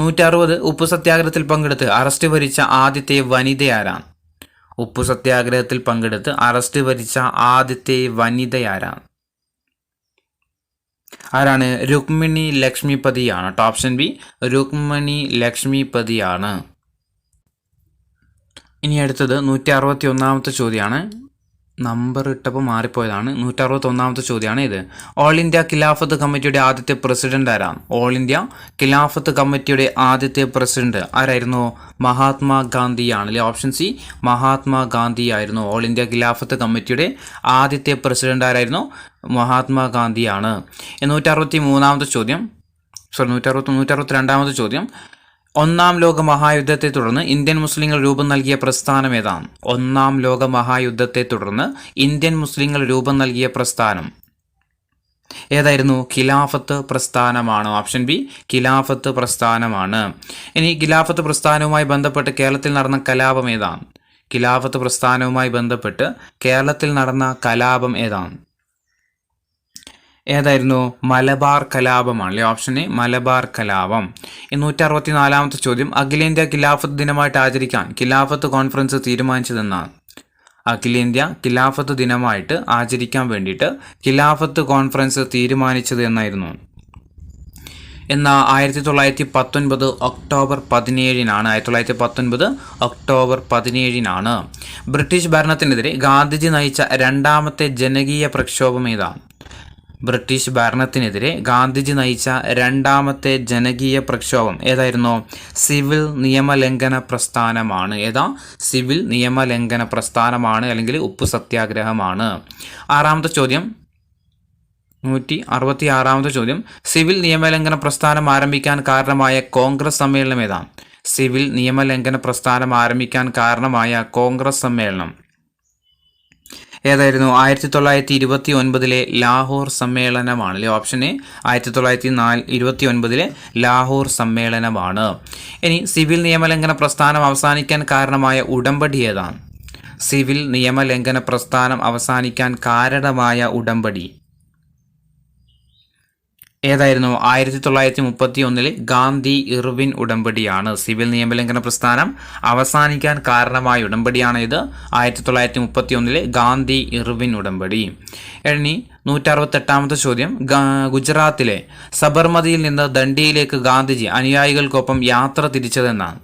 160 ഉപ്പു സത്യാഗ്രഹത്തിൽ പങ്കെടുത്ത് അറസ്റ്റ് വരിച്ച ആദ്യത്തെ വനിത ആരാണ്? ഉപ്പു സത്യാഗ്രഹത്തിൽ പങ്കെടുത്ത് അറസ്റ്റ് വരിച്ച ആദ്യത്തെ വനിത ആരാണ്? രുക്മിണി ലക്ഷ്മിപതിയാണ് കേട്ടോ. ഓപ്ഷൻ ബി രുക്മിണി ലക്ഷ്മിപതിയാണ്. ഇനി അടുത്തത് 161 ചോദ്യമാണ്. നമ്പർ ഇട്ടപ്പോൾ മാറിപ്പോയതാണ്. 161 ചോദ്യമാണ് ഇത്. ഓൾ ഇന്ത്യ ഖിലാഫത്ത് കമ്മിറ്റിയുടെ ആദ്യത്തെ പ്രസിഡന്റ് ആരാണ്? ഓൾ ഇന്ത്യ ഖിലാഫത്ത് കമ്മിറ്റിയുടെ ആദ്യത്തെ പ്രസിഡന്റ് ആരായിരുന്നു? മഹാത്മാഗാന്ധിയാണ് അല്ലെ. ഓപ്ഷൻ സി മഹാത്മാഗാന്ധി ആയിരുന്നു. ഓൾ ഇന്ത്യ ഖിലാഫത്ത് കമ്മിറ്റിയുടെ ആദ്യത്തെ പ്രസിഡന്റ് ആരായിരുന്നു? മഹാത്മാഗാന്ധിയാണ്. 162 ചോദ്യം, ഒന്നാം ലോക മഹായുദ്ധത്തെ തുടർന്ന് ഇന്ത്യൻ മുസ്ലിങ്ങൾ രൂപം നൽകിയ പ്രസ്ഥാനം ഏതാണ്? ഒന്നാം ലോക മഹായുദ്ധത്തെ തുടർന്ന് ഇന്ത്യൻ മുസ്ലിങ്ങൾ രൂപം നൽകിയ പ്രസ്ഥാനം ഏതായിരുന്നു? ഖിലാഫത്ത് പ്രസ്ഥാനമാണ്. ഓപ്ഷൻ ബി ഖിലാഫത്ത് പ്രസ്ഥാനമാണ്. ഇനി ഖിലാഫത്ത് പ്രസ്ഥാനവുമായി ബന്ധപ്പെട്ട് കേരളത്തിൽ നടന്ന കലാപം ഏതാണ്? ഖിലാഫത്ത് പ്രസ്ഥാനവുമായി ബന്ധപ്പെട്ട് കേരളത്തിൽ നടന്ന കലാപം ഏതാണ്? ഏതായിരുന്നു? മലബാർ കലാപമാണ് അല്ലെ. ഓപ്ഷൻ എ മലബാർ കലാപം. 164 ചോദ്യം, അഖിലേന്ത്യാ ഖിലാഫത്ത് ദിനമായിട്ട് ആചരിക്കാൻ ഖിലാഫത്ത് കോൺഫറൻസ് തീരുമാനിച്ചതെന്നാണ്? അഖിലേന്ത്യാ ഖിലാഫത്ത് ദിനമായിട്ട് ആചരിക്കാൻ വേണ്ടിയിട്ട് ഖിലാഫത്ത് കോൺഫറൻസ് തീരുമാനിച്ചത് എന്നായിരുന്നു? 1919 ഒക്ടോബർ 17-നാണ്. 1919 ഒക്ടോബർ 17-നാണ്. ബ്രിട്ടീഷ് ഭരണത്തിനെതിരെ ഗാന്ധിജി നയിച്ച രണ്ടാമത്തെ ജനകീയ പ്രക്ഷോഭം ഏതാണ്? ബ്രിട്ടീഷ് ഭരണത്തിനെതിരെ ഗാന്ധിജി നയിച്ച രണ്ടാമത്തെ ജനകീയ പ്രക്ഷോഭം ഏതായിരുന്നു? സിവിൽ നിയമലംഘന പ്രസ്ഥാനമാണ്. സിവിൽ നിയമലംഘന പ്രസ്ഥാനമാണ്, അല്ലെങ്കിൽ ഉപ്പു സത്യാഗ്രഹമാണ്. 166 ചോദ്യം, സിവിൽ നിയമലംഘന പ്രസ്ഥാനം ആരംഭിക്കാൻ കാരണമായ കോൺഗ്രസ് സമ്മേളനം ഏതാണ്? സിവിൽ നിയമലംഘന പ്രസ്ഥാനം ആരംഭിക്കാൻ കാരണമായ കോൺഗ്രസ് സമ്മേളനം ഏതായിരുന്നു? 1929 ലാഹോർ സമ്മേളനമാണ് അല്ലെ. ഓപ്ഷൻ എ 1929 ലാഹോർ സമ്മേളനമാണ്. ഇനി സിവിൽ നിയമലംഘന പ്രസ്ഥാനം അവസാനിക്കാൻ കാരണമായ ഉടമ്പടി ഏതാണ്? സിവിൽ നിയമലംഘന പ്രസ്ഥാനം അവസാനിക്കാൻ കാരണമായ ഉടമ്പടി ഏതായിരുന്നു? 1931 ഗാന്ധി ഇർവിൻ ഉടമ്പടിയാണ്. സിവിൽ നിയമലംഘന പ്രസ്ഥാനം അവസാനിക്കാൻ കാരണമായ ഉടമ്പടിയാണ് ഇത്. 1931 ഗാന്ധി ഇർവിൻ ഉടമ്പടി. ഇനി 168 ചോദ്യം, ഗുജറാത്തിലെ സബർമതിയിൽ നിന്ന് ദണ്ഡിയിലേക്ക് ഗാന്ധിജി അനുയായികൾക്കൊപ്പം യാത്ര തിരിച്ചതെന്നാണ്?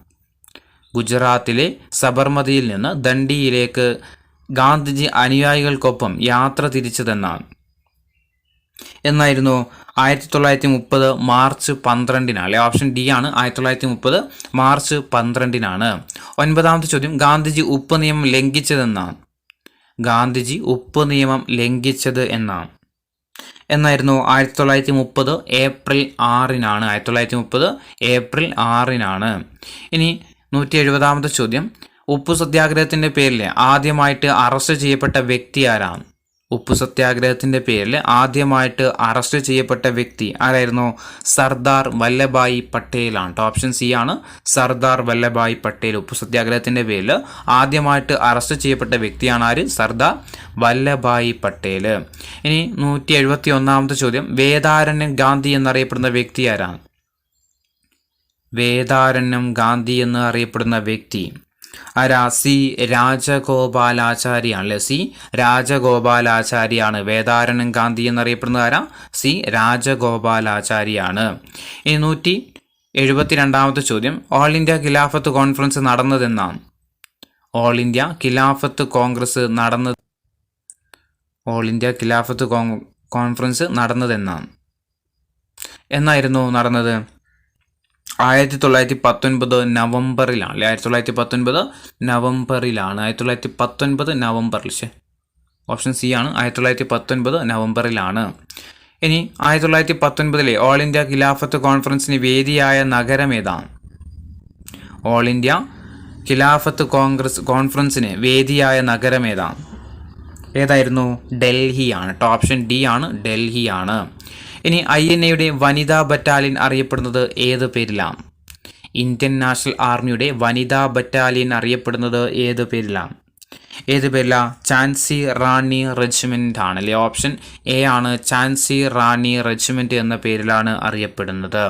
ഗുജറാത്തിലെ സബർമതിയിൽ നിന്ന് ദണ്ഡിയിലേക്ക് ഗാന്ധിജി അനുയായികൾക്കൊപ്പം യാത്ര തിരിച്ചതെന്നാണ്? എന്നായിരുന്നു? 1930 മാർച്ച് 12-നാണ് അല്ലെ. ഓപ്ഷൻ ഡി ആണ്, 1930 മാർച്ച് 12-നാണ്. 9 ചോദ്യം, ഗാന്ധിജി ഉപ്പ് നിയമം ലംഘിച്ചതെന്നാണ്? ഗാന്ധിജി ഉപ്പ് നിയമം ലംഘിച്ചത് എന്നായിരുന്നു 1930 ഏപ്രിൽ 6-നാണ്. 1930 ഏപ്രിൽ 6-നാണ്. ഇനി 170ാമത്തെ ചോദ്യം, ഉപ്പു സത്യാഗ്രഹത്തിന്റെ പേരിൽ ആദ്യമായിട്ട് അറസ്റ്റ് ചെയ്യപ്പെട്ട വ്യക്തി ആരാണ്? ഉപ്പു സത്യാഗ്രഹത്തിന്റെ പേരിൽ ആദ്യമായിട്ട് അറസ്റ്റ് ചെയ്യപ്പെട്ട വ്യക്തി ആരായിരുന്നു? സർദാർ വല്ലഭായ് പട്ടേലാണ്. ഓപ്ഷൻ സി ആണ്, സർദാർ വല്ലഭായ് പട്ടേൽ. ഉപ്പു സത്യാഗ്രഹത്തിന്റെ പേരിൽ ആദ്യമായിട്ട് അറസ്റ്റ് ചെയ്യപ്പെട്ട വ്യക്തിയാണ് ആര്? സർദാർ വല്ലഭായ് പട്ടേൽ. ഇനി 171ാമത്തെ ചോദ്യം, വേദാരണ്യം ഗാന്ധി എന്നറിയപ്പെടുന്ന വ്യക്തി ആരാണ്? വേദാരണ്യം ഗാന്ധി എന്ന് അറിയപ്പെടുന്ന വ്യക്തി ആരാ? സി രാജഗോപാലാചാര്യാണ് അല്ലെ? സി രാജഗോപാലാചാര്യാണ്. വേദാരണ്യം ഗാന്ധി എന്നറിയപ്പെടുന്നത് ആരാ? സി രാജഗോപാലാചാര്യാണ്. ഇനി 172ാമത്തെ ചോദ്യം, ഓൾ ഇന്ത്യ ഖിലാഫത്ത് കോൺഫറൻസ് നടന്നതെന്നാണ്? ഓൾ ഇന്ത്യ ഖിലാഫത്ത് കോൺഗ്രസ് നടന്നത് ഓൾ ഇന്ത്യ ഖിലാഫത്ത് കോൺഫറൻസ് നടന്നതെന്നാണ്? എന്നായിരുന്നു നടന്നത്? 1919 നവംബറിലാണ് അല്ലേ? 1919 നവംബറിലാണ്. 1919 നവംബറിൽ. ഓപ്ഷൻ സി ആണ്, 1919 നവംബറിലാണ്. ഇനി 1919 ഓൾ ഇന്ത്യ ഖിലാഫത്ത് കോൺഫറൻസിന് വേദിയായ നഗരം ഏതാണ്? ഓൾ ഇന്ത്യ ഖിലാഫത്ത് കോൺഫറൻസിന് വേദിയായ നഗരം ഏതായിരുന്നു? ഡൽഹിയാണ്. ഓപ്ഷൻ ഡി ആണ്, ഡൽഹിയാണ്. ഇനി INAയുടെ വനിതാ ബറ്റാലിയൻ അറിയപ്പെടുന്നത് ഏത് പേരിലാണ്? ഇന്ത്യൻ നാഷണൽ ആർമിയുടെ വനിതാ ബറ്റാലിയൻ അറിയപ്പെടുന്നത് ഏത് പേരിലാണ്? ഝാൻസി റാണി റെജിമെന്റ് ആണ് അല്ലേ? ഓപ്ഷൻ എ ആണ്, ഝാൻസി റാണി റെജിമെന്റ് എന്ന പേരിലാണ് അറിയപ്പെടുന്നത്.